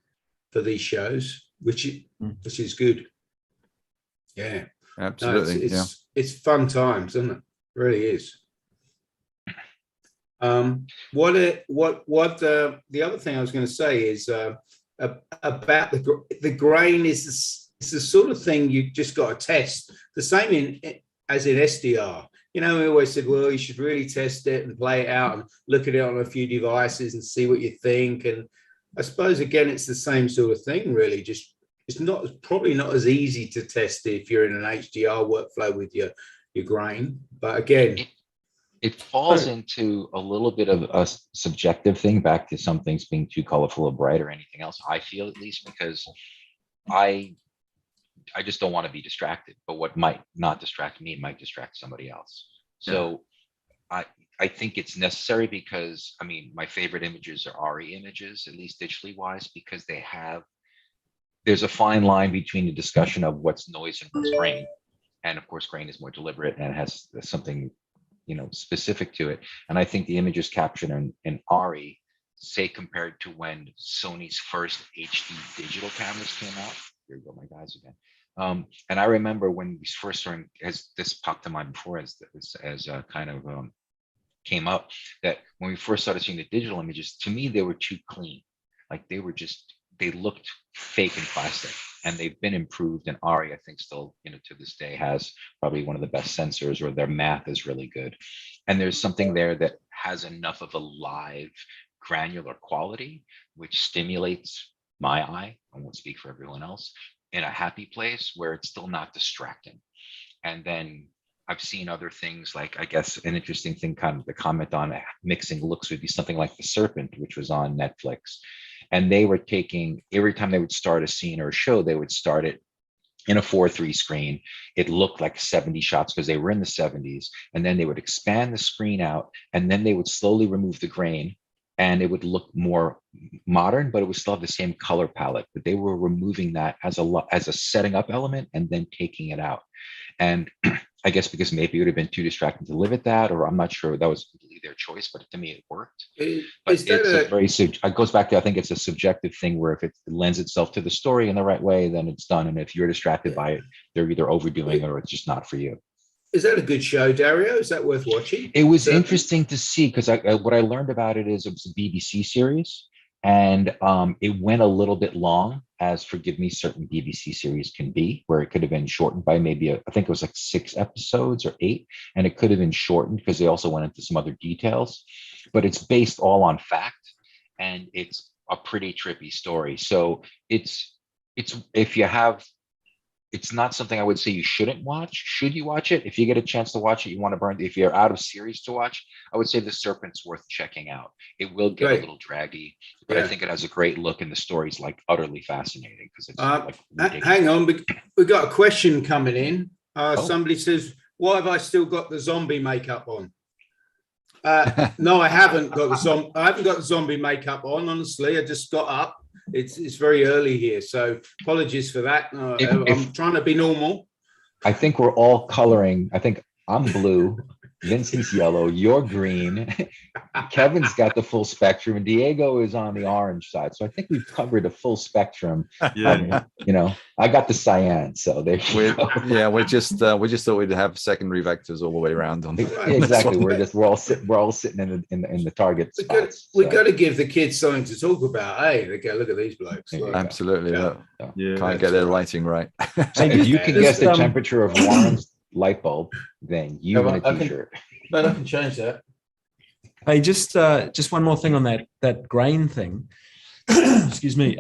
for these shows, which is good. Yeah, Absolutely. no, it's fun times, isn't it? It really is. The other thing I was going to say is about the grain is the sort of thing you just got to test. The same as in SDR. You know, we always said, well, you should really test it and play it out and look at it on a few devices and see what you think. And I suppose again, it's the same sort of thing, really. Just it's probably not as easy to test if you're in an HDR workflow with your grain. But again, it falls into a little bit of a subjective thing, back to some things being too colorful or bright or anything else. I feel, at least, because I just don't want to be distracted. But what might not distract me might distract somebody else. So I think it's necessary because, I mean, my favorite images are RE images, at least digitally wise, because there's a fine line between the discussion of what's noise and what's grain. And of course, grain is more deliberate and has something, specific to it. And I think the images captured in RE, say compared to when Sony's first HD digital cameras came out. Here we go, my guys again. And I remember when we first started, as this popped to mind before, as kind of came up, that when we first started seeing the digital images, to me, they were too clean. Like they looked fake and plastic, and they've been improved. And RE, I think, still, to this day has probably one of the best sensors, or their math is really good. And there's something there that has enough of a live, granular quality, which stimulates my eye, I won't speak for everyone else, in a happy place where it's still not distracting. And then I've seen other things, like, I guess an interesting thing, kind of the comment on mixing looks would be something like The Serpent, which was on Netflix. And they were taking, every time they would start a scene or a show, they would start it in a 4:3 screen. It looked like 70 shots because they were in the 70s. And then they would expand the screen out, and then they would slowly remove the grain, and it would look more modern, but it would still have the same color palette. But they were removing that as a setting up element and then taking it out. And I guess because maybe it would have been too distracting to live at that, or I'm not sure, that was completely their choice, but to me it worked. But it goes back to, I think it's a subjective thing where if it lends itself to the story in the right way, then it's done. And if you're distracted by it, they're either overdoing it or it's just not for you. Is that a good show, Dario? Is that worth watching? It was interesting to see, because what I learned about it is it was a BBC series. And it went a little bit long, as forgive me, certain BBC series can be, where it could have been shortened by maybe, I think it was like 6 episodes or 8, and it could have been shortened because they also went into some other details. But it's based all on fact, and it's a pretty trippy story. So it's if you have, it's not something I would say you shouldn't watch. Should you watch it? If you get a chance to watch it, you want to burn. If you're out of series to watch, I would say The Serpent's worth checking out. It will get Great. a little draggy, but Yeah. I think it has a great look, and the story's like utterly fascinating because it's like ridiculous. Hang on, we got a question coming in. Oh. Somebody says, "Why have I still got the zombie makeup on?" No, I haven't got the zombie makeup on. Honestly, I just got up. It's very early here, so apologies for that. I'm trying to be normal. I think we're all coloring. I think I'm blue, Vincent's yellow, you're green, Kevin's got the full spectrum, and Diego is on the orange side. So I think we've covered a full spectrum. Yeah. You know, I got the cyan. So there you go. Yeah, we just thought we'd have secondary vectors all the way around on. Exactly. We're all sitting in the target spots. We got to give the kids something to talk about. Hey, they go, look at these blokes. There you Look. go. Absolutely. Yeah. Look, can't get their lighting right. If you can guess the Just, temperature of Warren's light bulb, then you win a t-shirt. But I can change that. Hey, just one more thing on that grain thing. Excuse me.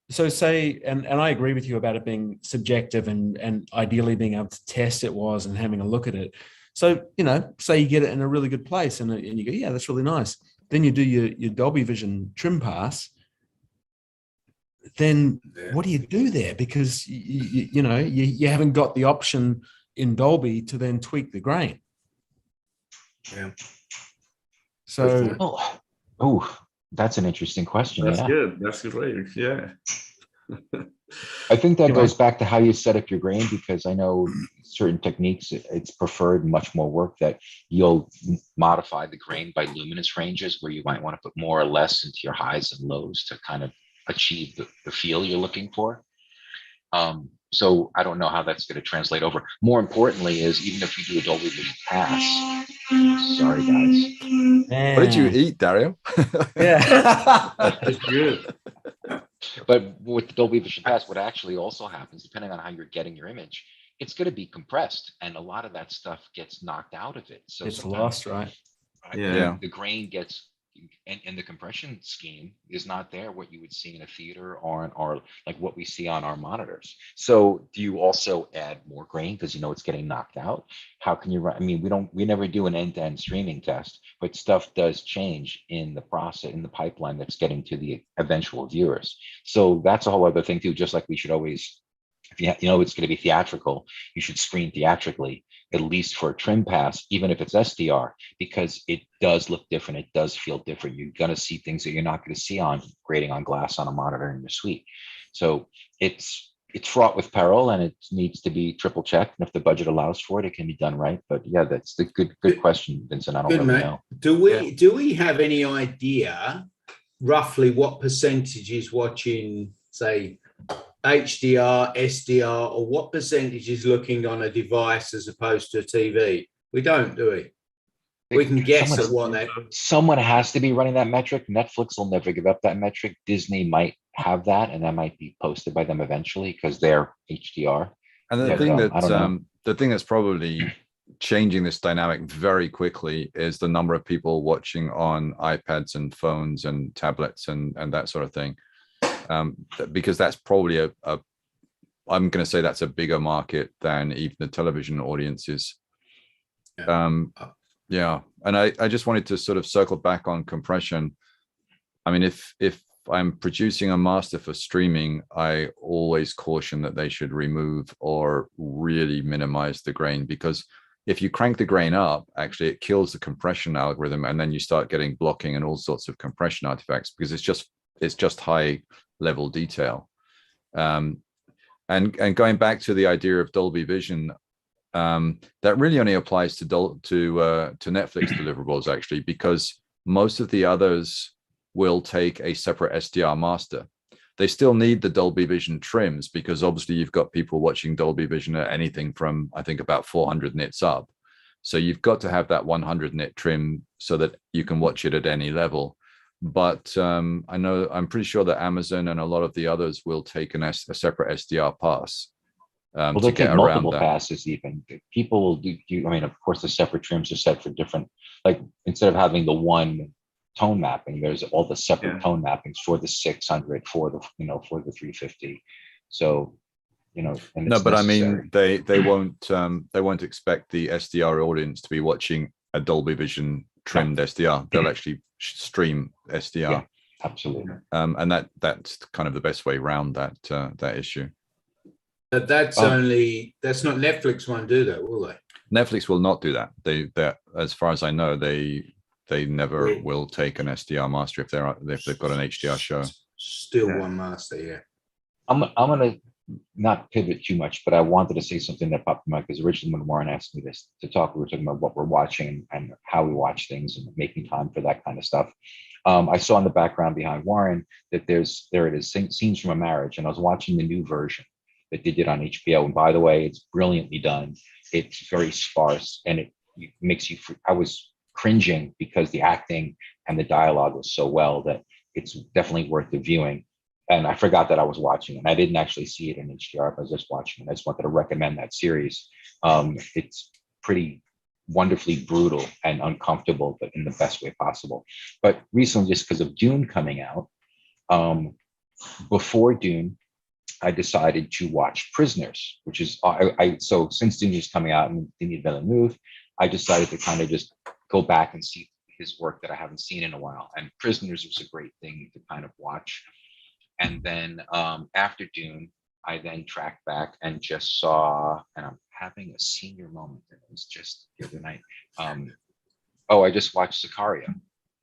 So say, and I agree with you about it being subjective and ideally being able to test it was and having a look at it. So, you know, say you get it in a really good place and you go, yeah, that's really nice. Then you do your Dolby Vision trim pass. Then what do you do there? Because you know you haven't got the option in Dolby to then tweak the grain. Yeah. So Oh, that's an interesting question. That's Yeah. good. That's great. Yeah. I think that Anyway. goes back to how you set up your grain, because I know certain techniques, it's preferred much more work that you'll modify the grain by luminance ranges, where you might want to put more or less into your highs and lows to kind of achieve the feel you're looking for. So I don't know how that's going to translate over. More importantly is, even if you do a Dolby Vision pass, sorry guys, What did you eat, Dario? yeah. That's good. but with the Dolby Vision pass, what actually also happens, depending on how you're getting your image, it's going to be compressed, and a lot of that stuff gets knocked out of it. So It's sometimes, lost, right? Yeah. the grain gets, and the compression scheme is not there what you would see in a theater or like what we see on our monitors. So do you also add more grain because you know it's getting knocked out? How can you run? I mean, we never do an end-to-end streaming test, but stuff does change in the process, in the pipeline that's getting to the eventual viewers. So that's a whole other thing too. Just like we should always, if you know it's going to be theatrical, you should screen theatrically, at least for a trim pass, even if it's SDR, because it does look different. It does feel different. You're going to see things that you're not going to see on grading on glass on a monitor in your suite. So it's fraught with peril, and it needs to be triple checked. And if the budget allows for it, it can be done right. But yeah, that's the good question, Vincent. I don't Good, really mate. know. Do we have any idea roughly what percentage is watching, say, HDR, SDR, or what percentage is looking on a device as opposed to a TV? We don't, do we? We can guess at what that. Someone has to be running that metric. Netflix will never give up that metric. Disney might have that, and that might be posted by them eventually because they're HDR. And the Yeah, thing I don't know. the thing that's probably changing this dynamic very quickly is the number of people watching on iPads and phones and tablets and that sort of thing. Because that's probably I'm going to say that's a bigger market than even the television audiences. Yeah. And I just wanted to sort of circle back on compression. I mean, if I'm producing a master for streaming, I always caution that they should remove or really minimize the grain, because if you crank the grain up, actually it kills the compression algorithm, and then you start getting blocking and all sorts of compression artifacts, because it's just high level detail. And going back to the idea of Dolby Vision, that really only applies to Netflix deliverables, actually, because most of the others will take a separate SDR master. They still need the Dolby Vision trims, because obviously you've got people watching Dolby Vision at anything from, I think, about 400 nits up. So you've got to have that 100 nit trim so that you can watch it at any level. but I'm pretty sure that Amazon and a lot of the others will take a separate SDR pass. Well, To they'll get take around multiple that. passes even. People will do, I mean, of course, the separate trims are set for different, like instead of having the one tone mapping, there's all the separate tone mappings for the 600, for the, for the 350. So, and No, it's but necessary. I mean, they won't expect the SDR audience to be watching a Dolby Vision trimmed SDR. They'll actually stream SDR. Yeah, absolutely. And that's kind of the best way around that issue. But that's not Netflix won't do that, will they? Netflix will not do that. They as far as I know, they never will take an SDR master if they've got an HDR show. Still one master, yeah. I'm gonna not pivot too much, but I wanted to say something that popped in my mind, because originally when Warren asked me this to talk, we were talking about what we're watching and how we watch things and making time for that kind of stuff. I saw in the background behind Warren that there it is, Scenes from a Marriage, and I was watching the new version that they did on HBO. And by the way, it's brilliantly done. It's very sparse, and it makes you, I was cringing because the acting and the dialogue was so well that it's definitely worth the viewing. And I forgot that I was watching it. I didn't actually see it in HDR, I was just watching it. I just wanted to recommend that series. It's pretty wonderfully brutal and uncomfortable, but in the best way possible. But recently, just because of Dune coming out, before Dune, I decided to watch Prisoners, which is, so since Dune is coming out and Denis Villeneuve, I decided to kind of just go back and see his work that I haven't seen in a while. And Prisoners was a great thing to kind of watch. And then after Dune, I then tracked back and just saw, and I'm having a senior moment, and it was just the other night. I just watched Sicario.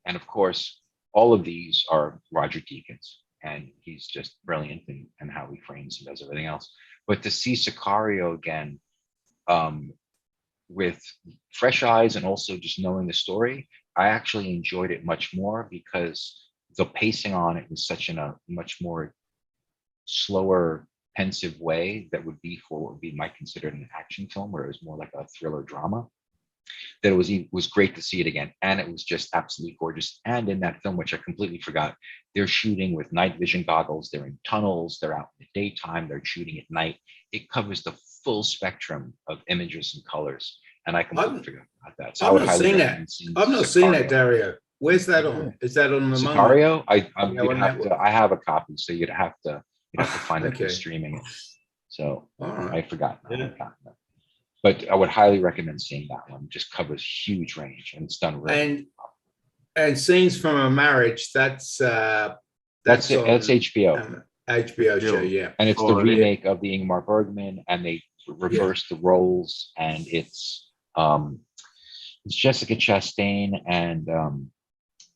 And of course, all of these are Roger Deakins, and he's just brilliant in how he frames and does everything else. But to see Sicario again with fresh eyes and also just knowing the story, I actually enjoyed it much more, because the pacing on it was such in a much more slower, pensive way that would be for what would be might considered an action film, where it was more like a thriller drama, that it was great to see it again. And it was just absolutely gorgeous. And in that film, which I completely forgot, they're shooting with night vision goggles, they're in tunnels, they're out in the daytime, they're shooting at night. It covers the full spectrum of images and colors. And I completely forgot about that. So I've not seen that. I've not seen that, Dario. Where's that on? Is that on the Sicario? I have a copy, so you'd have to find it for streaming it. So I forgot. But I would highly recommend seeing that one. It just covers huge range, and it's done really. And Scenes from a Marriage, that's HBO. HBO show, yeah. And it's the remake of the Ingmar Bergman, and they reversed the roles, and it's Jessica Chastain and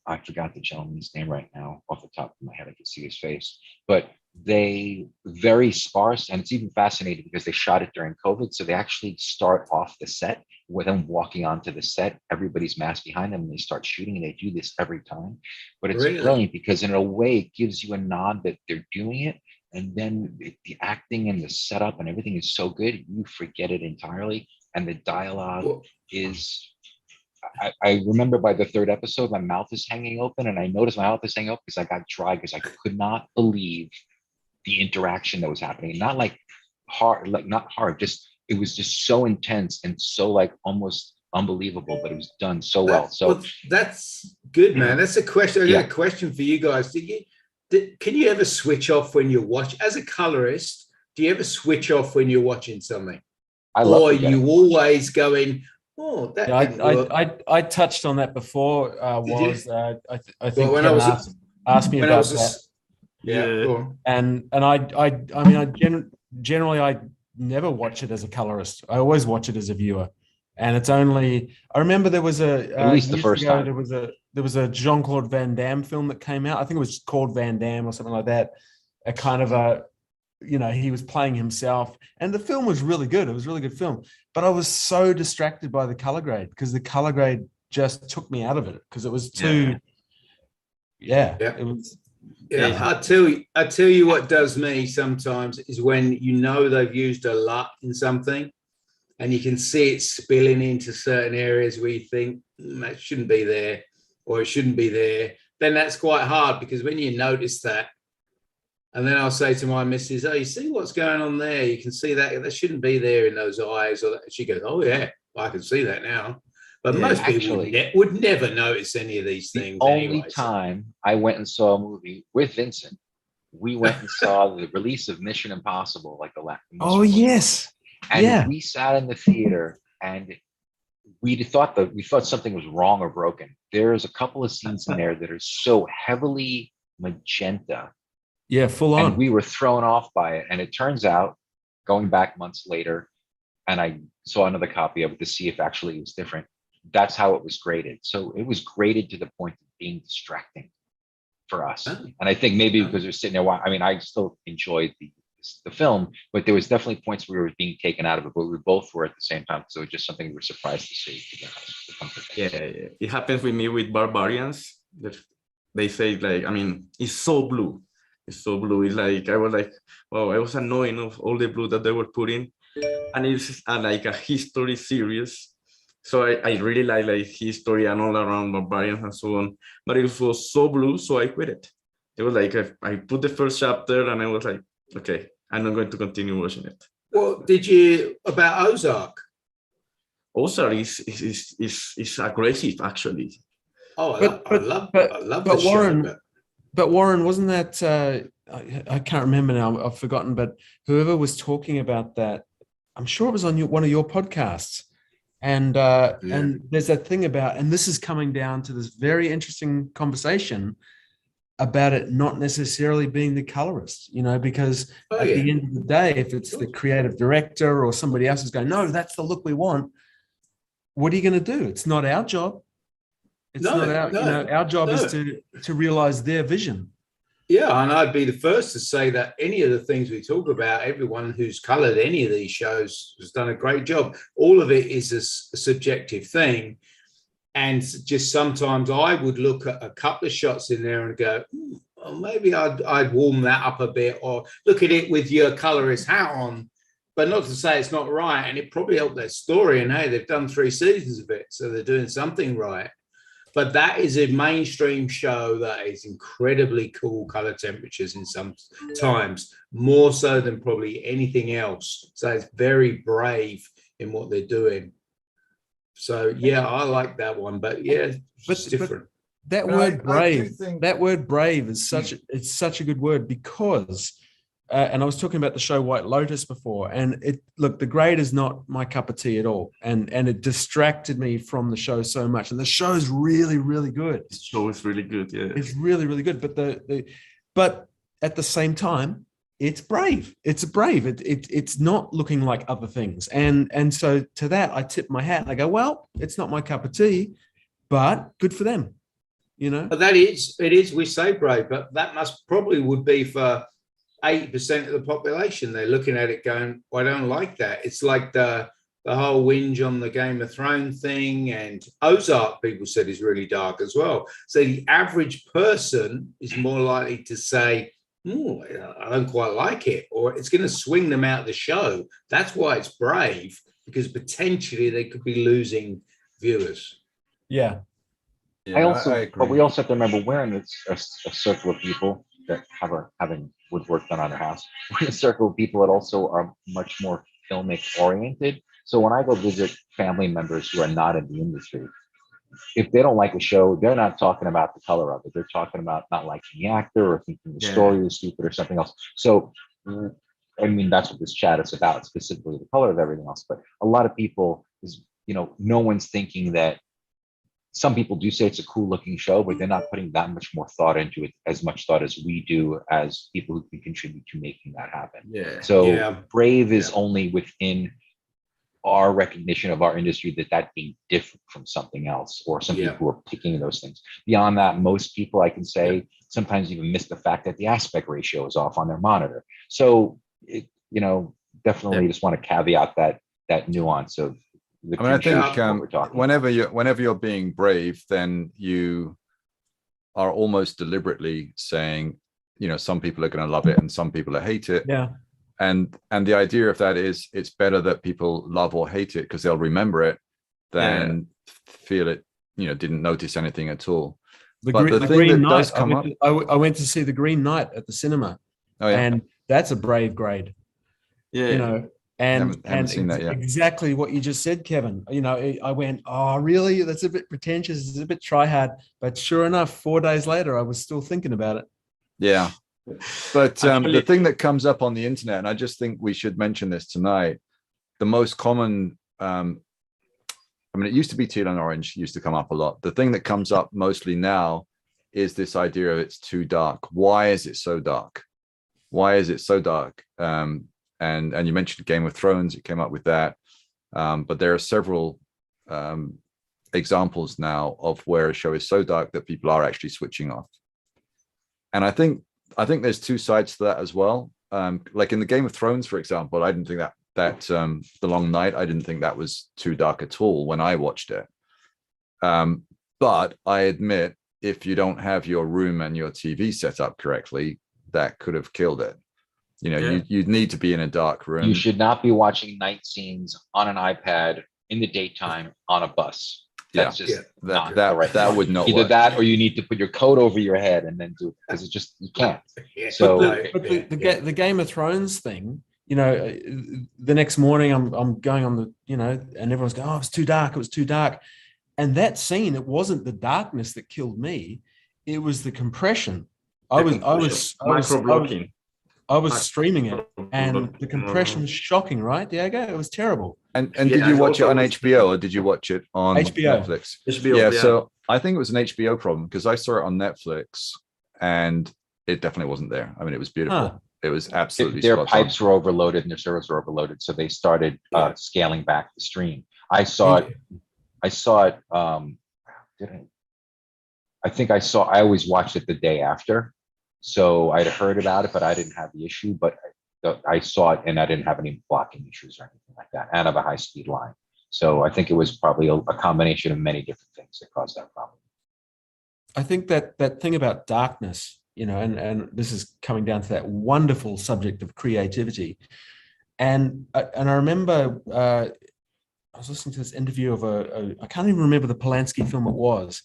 I forgot the gentleman's name right now off the top of my head. I can see his face, but they very sparse, and it's even fascinating because they shot it during COVID. So they actually start off the set with them walking onto the set, everybody's masked behind them, and they start shooting, and they do this every time. But it's brilliant because in a way it gives you a nod that they're doing it. And then the acting and the setup and everything is so good, you forget it entirely. And the dialogue is, I remember by the third episode, my mouth is hanging open, and I noticed my mouth is hanging open because I got dry, because I could not believe the interaction that was happening. Not like hard, just, it was just so intense and so like almost unbelievable, but it was done so well. So that's good, man. That's a question. I got a question for you guys. Can you ever switch off when you watch, as a colorist? Do you ever switch off when you're watching something? Or are you always going, oh, that didn't work? I touched on that before. I think when Kevin asked me about that. And I generally I never watch it as a colorist. I always watch it as a viewer. And it's only, I remember there was at least the first time there was a Jean-Claude Van Damme film that came out. I think it was called Van Damme or something like that. A kind of he was playing himself, and the film was really good. It was a really good film, but I was so distracted by the color grade, because the color grade just took me out of it, because it was too, it was. Yeah, I tell you what does me sometimes is when they've used a lot in something, and you can see it spilling into certain areas where you think that shouldn't be there, or it shouldn't be there. then that's quite hard, because when you notice that, and then I'll say to my missus, oh, you see what's going on there? You can see that shouldn't be there in those eyes. Or that. She goes, oh, yeah, I can see that now. But Yeah, most people would never notice any of these things. The only anyway, time I went and saw a movie with Vincent, we went and saw the release of Mission Impossible, like the last. Oh, yes. And Yeah. we sat in the theater and we thought something was wrong or broken. There's a couple of scenes in there that are so heavily magenta. Yeah, full on. And we were thrown off by it. And it turns out, going back months later, and I saw another copy of it to see if actually it was different. That's how it was graded. So it was graded to the point of being distracting for us. And I think maybe because we're sitting there, I mean, I still enjoyed the film, but there was definitely points where we were being taken out of it, but we both were at the same time. So it was just something we were surprised to see. Yeah, it happens with me with Barbarians. They say, like, I mean, it's so blue. It's so blue. It's like, I was like, wow, I was annoyed of all the blue that they were putting. And it's like a history series. So I really like history and all around Barbarians and so on. But it was so blue, so I quit it. It was like, I put the first chapter and I was like, okay, I'm not going to continue watching it. Well, did you, about Ozark? Ozark is aggressive, actually. Oh, I love but the Warren, show. But Warren, wasn't that, I can't remember now, I've forgotten, but whoever was talking about that, I'm sure it was on one of your podcasts. And there's that thing about, and this is coming down to this very interesting conversation about it not necessarily being the colorist, because at the end of the day, if it's the creative director or somebody else is going, no, that's the look we want, what are you going to do? It's not our job. It's not our job is to realize their vision. Yeah, and I'd be the first to say that any of the things we talk about, everyone who's colored any of these shows has done a great job. All of it is a subjective thing. And just sometimes I would look at a couple of shots in there and go, well, maybe I'd warm that up a bit, or look at it with your colorist hat on. But not to say it's not right. And it probably helped their story. And hey, they've done 3 seasons of it, so they're doing something right. But that is a mainstream show that is incredibly cool color temperatures in some times, more so than probably anything else. So it's very brave in what they're doing. So yeah, I like that one, but yeah, it's different. That word brave is such a good word, because and I was talking about the show White Lotus before, and the grade is not my cup of tea at all, and it distracted me from the show so much. And the show is really, really good. The show is really good, yeah. It's really, really good. But at the same time, it's brave. It's brave. It's not looking like other things. And so to that, I tip my hat and I go, well, it's not my cup of tea, but good for them. But it is. We say brave, but that would be for 80% of the population. They're looking at it going, well, I don't like that. It's like the whole whinge on the Game of Thrones thing, and Ozark, people said, is really dark as well. So the average person is more likely to say, I don't quite like it, or it's going to swing them out of the show. That's why it's brave, because potentially they could be losing viewers. Yeah. I agree. But we also have to remember, we're in a circle of people that having woodwork done on their house. We're in a circle of people that also are much more filmic oriented. So when I go visit family members who are not in the industry, if they don't like a show, they're not talking about the color of it. They're talking about not liking the actor or thinking the story is stupid or something else. So, I mean, that's what this chat is about, specifically the color of everything else. But a lot of people no one's thinking that. Some people do say it's a cool looking show, but they're not putting that much more thought into it, as much thought as we do as people who can contribute to making that happen. Yeah. So brave is only within our recognition of our industry, that being different from something else, or some people who are picking those things. Beyond that, most people, I can say, sometimes even miss the fact that the aspect ratio is off on their monitor. So, definitely just want to caveat that nuance of. I think whenever you're being brave, then you are almost deliberately saying, some people are going to love it and some people hate it. Yeah. And the idea of that is, it's better that people love or hate it because they'll remember it than feel it, didn't notice anything at all. But the thing that does come up, I went to see The Green Knight at the cinema, oh yeah, and that's a brave grade. Yeah. You know, and haven't seen that yet. exactly what you just said, Kevin. You know, I went, oh, really? That's a bit pretentious. It's a bit try hard. But sure enough, 4 days later, I was still thinking about it. Yeah. But Actually, the thing that comes up on the internet, and I just think we should mention this tonight, the most common, I mean, it used to be teal and orange, used to come up a lot. The thing that comes up mostly now is this idea of it's too dark. Why is it so dark? Why is it so dark? And you mentioned Game of Thrones, it came up with that. But there are several examples now of where a show is so dark that people are actually switching off. And I think there's two sides to that as well. Like in the Game of Thrones, for example, I didn't think that The Long Night, I didn't think that was too dark at all when I watched it. But I admit, if you don't have your room and your TV set up correctly, that could have killed it. You know, Yeah. you'd need to be in a dark room. You should not be watching night scenes on an iPad in the daytime on a bus. That's just not the right that thing. would not Either work. that, or you need to put your coat over your head and then do it, because it's just, you can't. Yeah. So The Game of Thrones thing, you know, the next morning I'm going on the, you know, and everyone's going, oh, it was too dark. It was too dark. And that scene, it wasn't the darkness that killed me. It was the compression. I was micro blocking. I was streaming it, and the compression was shocking, right, Diego? It was terrible. And Yeah, did you watch it on also- HBO or did you watch it on HBO. Netflix? HBO, Yeah, so I think it was an HBO problem because I saw it on Netflix and it definitely wasn't there. I mean, it was beautiful. Huh. It was absolutely their spot on. pipes were overloaded and their servers were overloaded, so they started scaling back the stream. I saw it. I always watched it the day after, so I'd heard about it, but I didn't have the issue. But I saw it and I didn't have any blocking issues or anything like that, and I have a high-speed line. So I think it was probably a combination of many different things that caused that problem. I think that thing about darkness, you know, and this is coming down to that wonderful subject of creativity. And I remember I was listening to this interview of I can't even remember the Polanski film it was,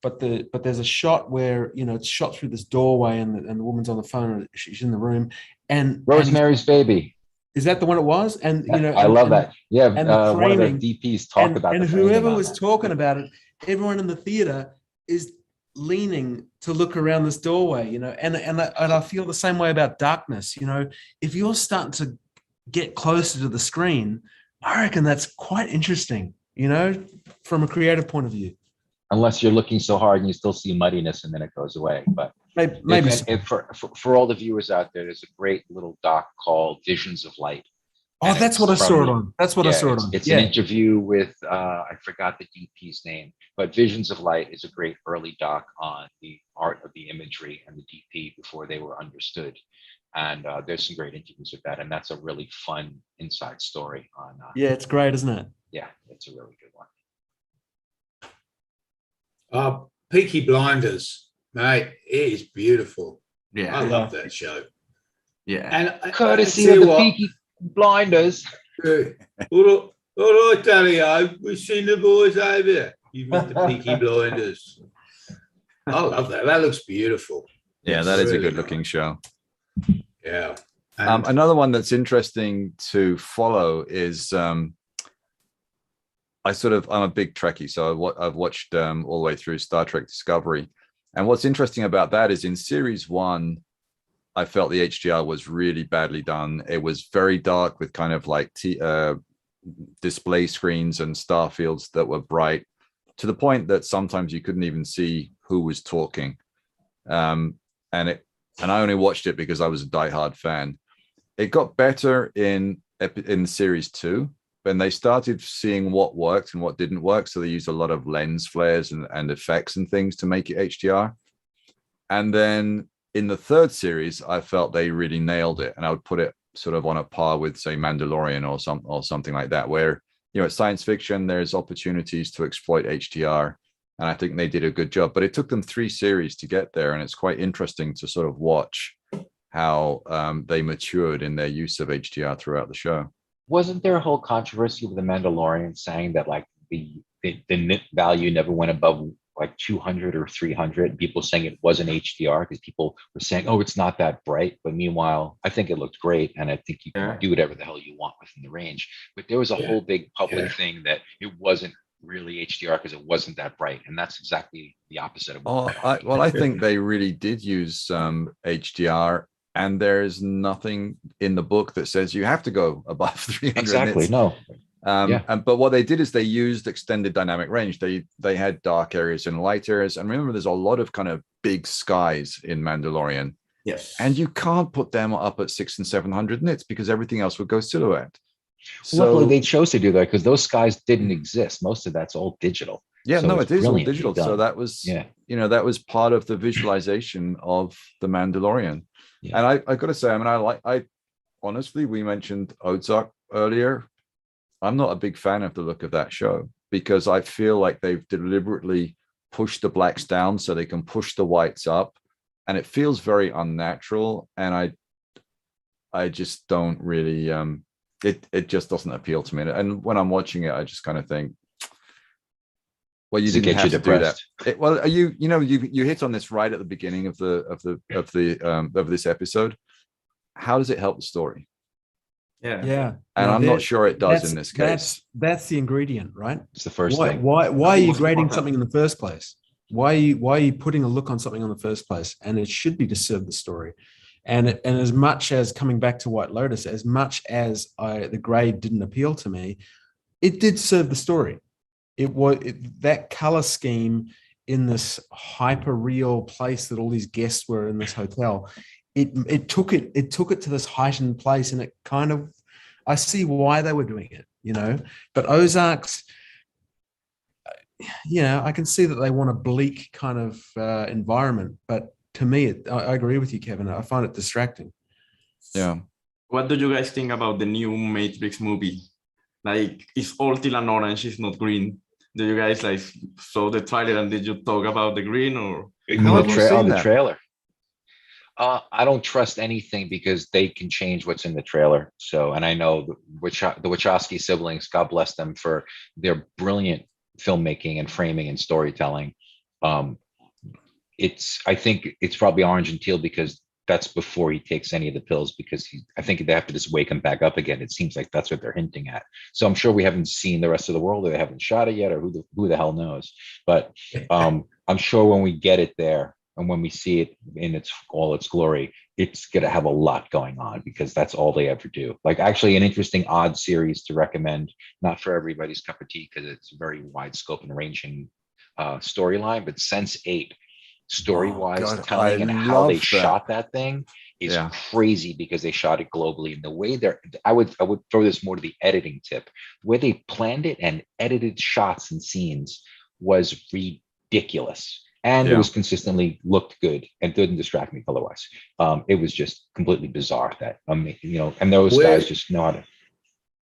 but there's a shot where, you know, it's shot through this doorway and the woman's on the phone and she's in the room. And Rosemary's Baby. Is that the one it was? And you know, I love that. Yeah, and the one of the framing, DPs talked about and the whoever framing on was that. talking about it, everyone in the theater is leaning to look around this doorway, you know, and I feel the same way about darkness. You know, if you're starting to get closer to the screen, I reckon that's quite interesting, you know, from a creative point of view. Unless you're looking so hard and you still see muddiness and then it goes away. But Maybe for all the viewers out there, there's a great little doc called Visions of Light. Oh, And that's it's what I saw it from- on. That's what I saw it on. It's an interview with, I forgot the DP's name, but Visions of Light is a great early doc on the art of the imagery and the DP before they were understood. And there's some great interviews with that. And that's a really fun inside story on. Yeah, it's great, isn't it? Yeah, it's a really good one. Peaky Blinders, mate, it is beautiful. I Yeah, love that show. yeah. And Courtesy I of tell the you what, Peaky Blinders. all right, Daddy, we've seen the boys over there. You've met the Peaky Blinders. I love that. That looks beautiful. Yeah, It's that is a really good looking nice. show. Yeah. And Another one that's interesting to follow is I'm a big Trekkie, so I've watched all the way through Star Trek Discovery. And what's interesting about that is in series 1, I felt the HDR was really badly done. It was very dark with kind of like display screens and star fields that were bright to the point that sometimes you couldn't even see who was talking. And I only watched it because I was a diehard fan. It got better in series 2 when they started seeing what worked and what didn't work. So they used a lot of lens flares and effects and things to make it HDR. And then in the 3rd series, I felt they really nailed it. And I would put it sort of on a par with, say, Mandalorian or something like that, where, you know, it's science fiction, there's opportunities to exploit HDR. And I think they did a good job. But it took them 3 series to get there. And it's quite interesting to sort of watch how they matured in their use of HDR throughout the show. Wasn't there a whole controversy with the Mandalorian saying that like the nit value never went above like 200 or 300. People saying it wasn't HDR because people were saying, oh, it's not that bright. But meanwhile, I think it looked great. And I think you can do whatever the hell you want within the range. But there was a whole big public thing that it wasn't really HDR because it wasn't that bright. And that's exactly the opposite of what I think they really did use HDR. And there's nothing in the book that says you have to go above 300 exactly nits. No. But what they did is they used extended dynamic range. They had dark areas and light areas. And remember, there's a lot of kind of big skies in Mandalorian. Yes. And you can't put them up at 600 and 700 nits because everything else would go silhouette. So luckily they chose to do that because those skies didn't exist. Most of that's all digital. Yeah, so no, it is all digital. done. So that was, that was part of the visualization of the Mandalorian. Yeah. And I got to say, I mean, I honestly, we mentioned Ozark earlier. I'm not a big fan of the look of that show because I feel like they've deliberately pushed the blacks down so they can push the whites up, and it feels very unnatural. And I just don't really, it just doesn't appeal to me. And when I'm watching it, I just kind of think, well, you didn't have to do that. Well, you hit on this right at the beginning of this episode. How does it help the story? Yeah. And I'm not sure it does in this case. That's the ingredient, right? It's the first thing. Why are you grading something in the first place? Why are you putting a look on something in the first place? And it should be to serve the story. And as much as, coming back to White Lotus, as much as the grade didn't appeal to me, it did serve the story. That color scheme in this hyper real place that all these guests were in this hotel, it took it to this heightened place, and it kind of, I see why they were doing it, but Ozarks, I can see that they want a bleak kind of environment, but to me, I agree with you, Kevin. I find it distracting. Yeah. What do you guys think about the new Matrix movie? Like, it's all teal and orange, it's not green. Do you guys saw the trailer, and did you talk about the green or? The trailer. I don't trust anything because they can change what's in the trailer. So, and I know the Wachowski siblings, God bless them for their brilliant filmmaking and framing and storytelling. I think it's probably orange and teal because that's before he takes any of the pills, because I think they have to just wake him back up again. It seems like that's what they're hinting at. So I'm sure we haven't seen the rest of the world, or they haven't shot it yet, or who the hell knows. But I'm sure when we get it there and when we see it in all its glory, it's going to have a lot going on, because that's all they ever do. Like, actually, an interesting odd series to recommend, not for everybody's cup of tea because it's a very wide scope and ranging storyline, but Sense8. Story-wise, telling and how they shot that thing is crazy, because they shot it globally. And the way I would throw this more to the editing tip. The way they planned it and edited shots and scenes was ridiculous. And it was consistently looked good and didn't distract me color-wise. It was just completely bizarre that, and those guys just know how to.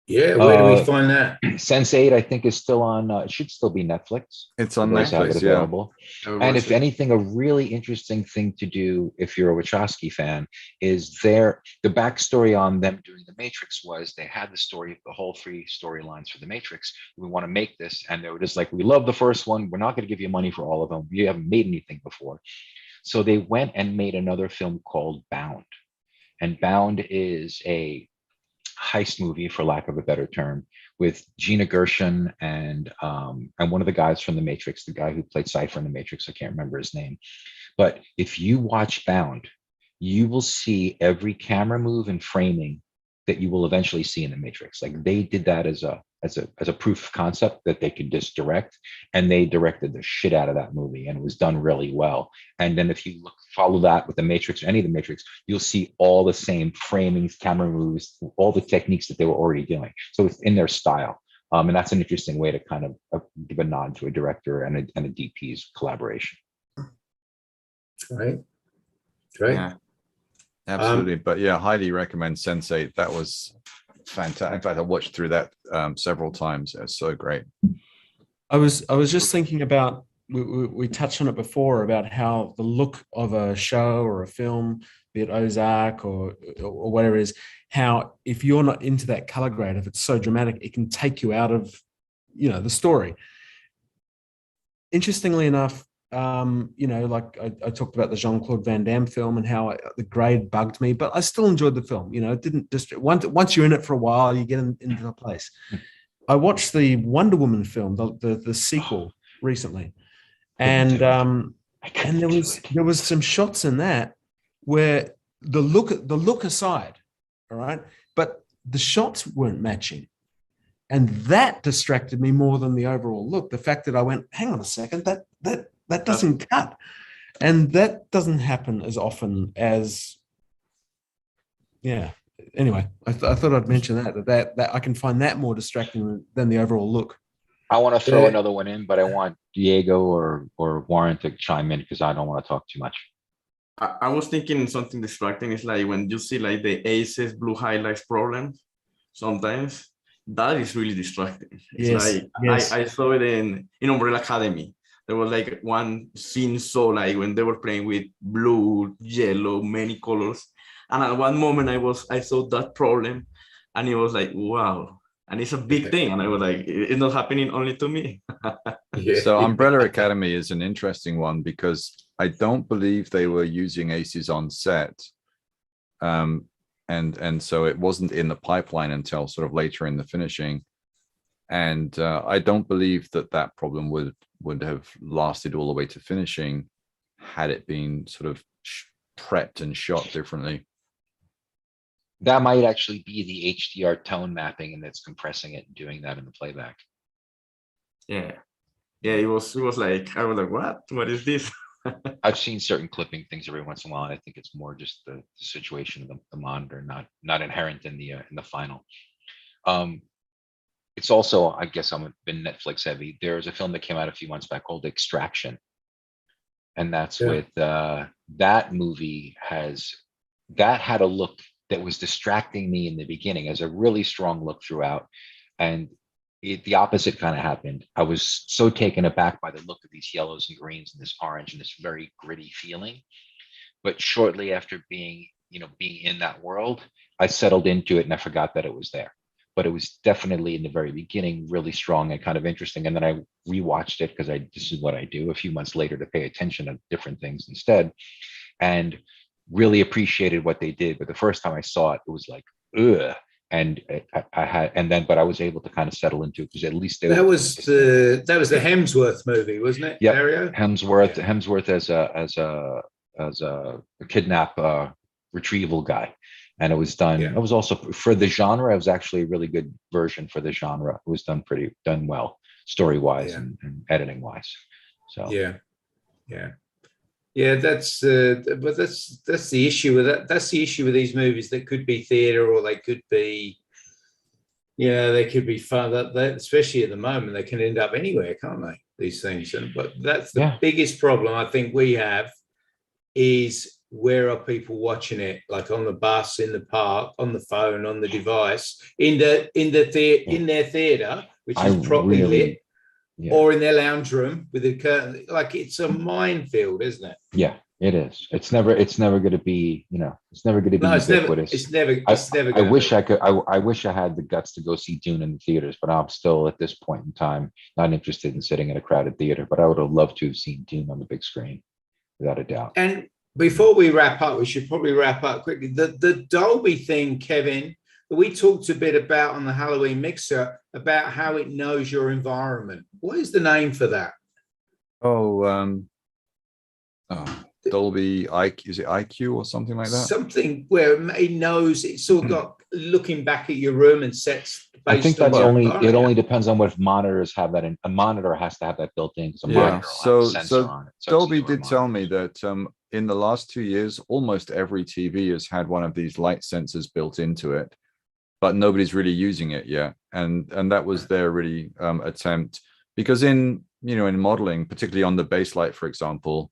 Yeah, where do we find that? Sense8, I think, is still on. It should still be Netflix. It's on Netflix, available. And if anything, a really interesting thing to do if you're a Wachowski fan is the backstory on them doing The Matrix was they had the whole 3 storylines for The Matrix. We want to make this, and they were just like, we love the first one. We're not going to give you money for all of them. You haven't made anything before. So they went and made another film called Bound, and Bound is a heist movie, for lack of a better term, with Gina Gershon and one of the guys from The Matrix, the guy who played Cypher in The Matrix. I can't remember his name. But if you watch Bound, you will see every camera move and framing that you will eventually see in The Matrix. Like, they did that as a proof of concept that they could just direct, and they directed the shit out of that movie, and it was done really well. And then if you follow that with The Matrix or any of The Matrix, you'll see all the same framings, camera moves, all the techniques that they were already doing. So it's in their style. And that's an interesting way to kind of give a nod to a director and a DP's collaboration. Right. Yeah, absolutely. But yeah, highly recommend Sense8. That was fantastic. In fact, I watched through that several times. It was so great. I was just thinking about, we touched on it before, about how the look of a show or a film, be it Ozark or whatever it is, how if you're not into that color grade, if it's so dramatic, it can take you out of the story. Interestingly enough, You know, like I talked about the Jean-Claude Van Damme film and how the grade bugged me, but I still enjoyed the film. You know, it didn't just once you're in it for a while, you get into the place. I watched the Wonder Woman film, the sequel recently, and there was some shots in that where the look aside, all right, but the shots weren't matching. And that distracted me more than the overall look. The fact that I went, hang on a second, that doesn't cut. And that doesn't happen as often as, yeah. Anyway, I thought I'd mention that I can find that more distracting than the overall look. I want to throw another one in, but I want Diego or Warren to chime in because I don't want to talk too much. I was thinking something distracting is like when you see like the aces blue highlights problem, sometimes that is really distracting. It's yes. I saw it in Umbrella Academy. There was like one scene, so like when they were playing with blue, yellow, many colors. And at one moment I saw that problem and it was like, wow. And it's a big thing. And I was like, it's not happening only to me. So Umbrella Academy is an interesting one because I don't believe they were using aces on set. And so it wasn't in the pipeline until sort of later in the finishing. And I don't believe that problem would have lasted all the way to finishing had it been sort of prepped and shot differently. That might actually be the HDR tone mapping and it's compressing it and doing that in the playback. Yeah. It was like, I was like, what is this? I've seen certain clipping things every once in a while, and I think it's more just the situation of the monitor, not inherent in the final. It's also, I guess, I'm been Netflix heavy. There's a film that came out a few months back called Extraction, and that's with that movie had a look that was distracting me in the beginning as a really strong look throughout, and the opposite kind of happened. I was so taken aback by the look of these yellows and greens and this orange and this very gritty feeling. But shortly after being in that world, I settled into it and I forgot that it was there. But it was definitely in the very beginning really strong and kind of interesting. And then I rewatched it because this is what I do a few months later to pay attention to different things instead, and really appreciated what they did. But the first time I saw it, it was like, ugh. And but I was able to kind of settle into it because at least that was the Hemsworth movie, wasn't it? Yeah, Dario? Hemsworth as a kidnap retrieval guy, and it was done. It was also for the genre. It was actually a really good version for the genre. It was done well, story wise and editing wise. So that's but that's the issue with that. That's the issue with these movies that could be theater or they could be, they could be fun. That especially at the moment, they can end up anywhere, can't they? These things, but that's the biggest problem I think we have is where are people watching it? Like on the bus, in the park, on the phone, on the device, in their theater, which is properly lit. Or in their lounge room with a curtain. Like it's a minefield, isn't it? Yeah, it is. It's never going to be, it's never going to be ubiquitous. It's never. I wish I could. I wish I had the guts to go see Dune in the theaters, but I'm still at this point in time not interested in sitting in a crowded theater. But I would have loved to have seen Dune on the big screen, without a doubt. And before we wrap up, we should probably wrap up quickly. The Dolby thing, Kevin, we talked a bit about on the Halloween Mixer about how it knows your environment. What is the name for that? Dolby IQ, is it IQ or something like that? Something where it knows it's all got looking back at your room and sets. I think that's it only depends on what monitors have that. A monitor has to have that built in. So Dolby did tell me that in the last 2 years, almost every TV has had one of these light sensors built into it, but nobody's really using it yet. And that was their really attempt, because in modeling, particularly on the base light, for example,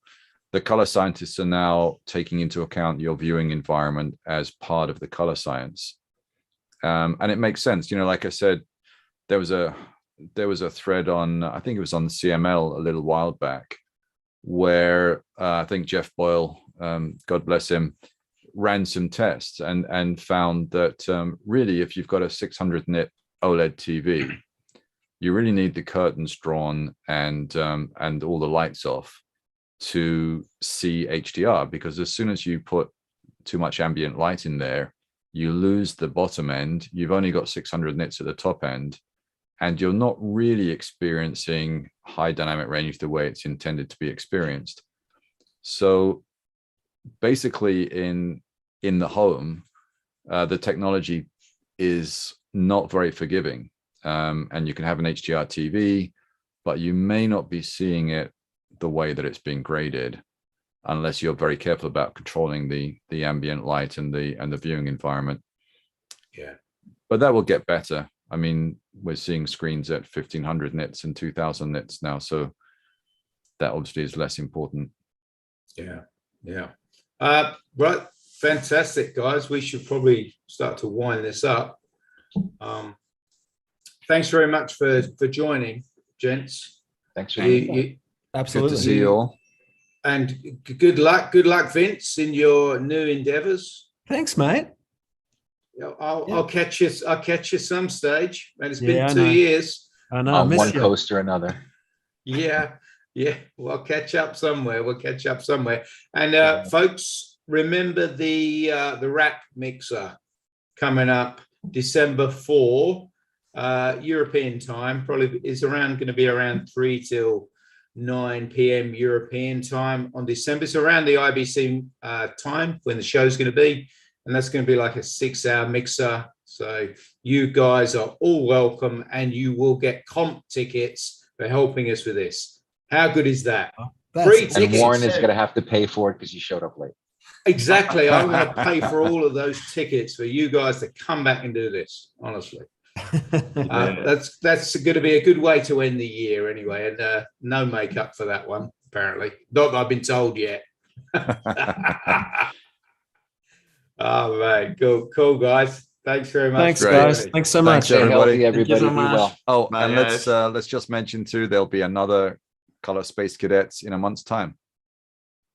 the color scientists are now taking into account your viewing environment as part of the color science. And it makes sense. Like I said, there was a thread on, I think it was on the CML a little while back, where I think Jeff Boyle, God bless him, ran some tests and found that really, if you've got a 600 nit OLED TV, you really need the curtains drawn and all the lights off. to see HDR, because as soon as you put too much ambient light in there, you lose the bottom end. You've only got 600 nits at the top end, and you're not really experiencing high dynamic range the way it's intended to be experienced. So basically in the home, the technology is not very forgiving. And you can have an HDR TV, but you may not be seeing it the way that it's being graded, unless you're very careful about controlling the ambient light and the viewing environment. Yeah. But that will get better. I mean, we're seeing screens at 1500 nits and 2000 nits now, so that obviously is less important. Yeah. Yeah. Right. Fantastic, guys. We should probably start to wind this up. Thanks very much for joining, gents. Thanks for Good Absolutely. to see you all. And good luck, Vince, in your new endeavors. Thanks, mate. I'll catch you. I'll catch you some stage. And it's Yeah, been I 2 know. years. I know. I on miss one you. coast or another. Yeah. We'll catch up somewhere. And folks, remember the wrap mixer coming up December 4, European time. Probably is going to be around 3 till 9 p.m. European time on December. It's around the IBC time when the show's going to be, and that's going to be like a 6-hour mixer. So you guys are all welcome, and you will get comp tickets for helping us with this. How good is that? That's Free awesome. And tickets. Warren is going to have to pay for it because you showed up late. Exactly. I'm going to pay for all of those tickets for you guys to come back and do this. Honestly, that's going to be a good way to end the year anyway. And no makeup for that one, apparently. Not that I've been told yet. All right, cool, guys. Thanks very much. Thanks, Great. guys. Thanks so much. Thanks, everybody. Stay healthy, everybody. so Be much. well. Oh, Bye, and guys. let's just mention too, there'll be another Color Space Cadets in a month's time.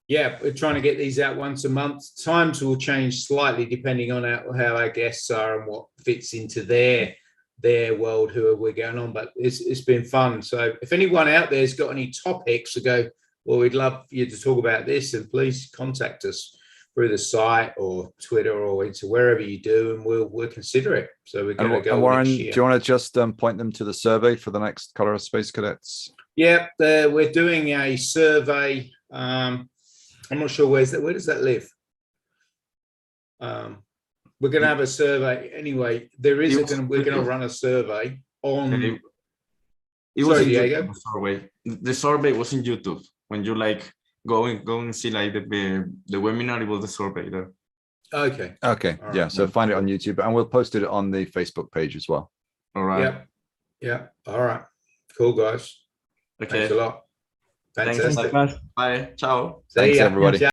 Yeah, we're trying to get these out once a month. Times will change slightly depending on how our guests are and what fits into their world, who we're going on. But it's been fun. So if anyone out there's got any topics to go, well, we'd love you to talk about this, and please contact us through the site or Twitter or into wherever you do, and we'll consider it. So we're going to go. And Warren, next do year. you want to just point them to the survey for the next Color Space Cadets? Yeah, we're doing a survey. I'm not sure where does that live? We're going to have a survey anyway. We're going to run a survey on. It was Sorry, in Diego. YouTube, the survey. The survey was in YouTube. When you like go and see like the webinar, it was the survey there. Okay. Okay, All yeah. right. So find it on YouTube, and we'll post it on the Facebook page as well. All right. Yeah. All right. Cool, guys. Okay. Thanks a lot. Thanks. Fantastic. Guys. Bye. Ciao. See Thanks, ya. everybody. Ciao.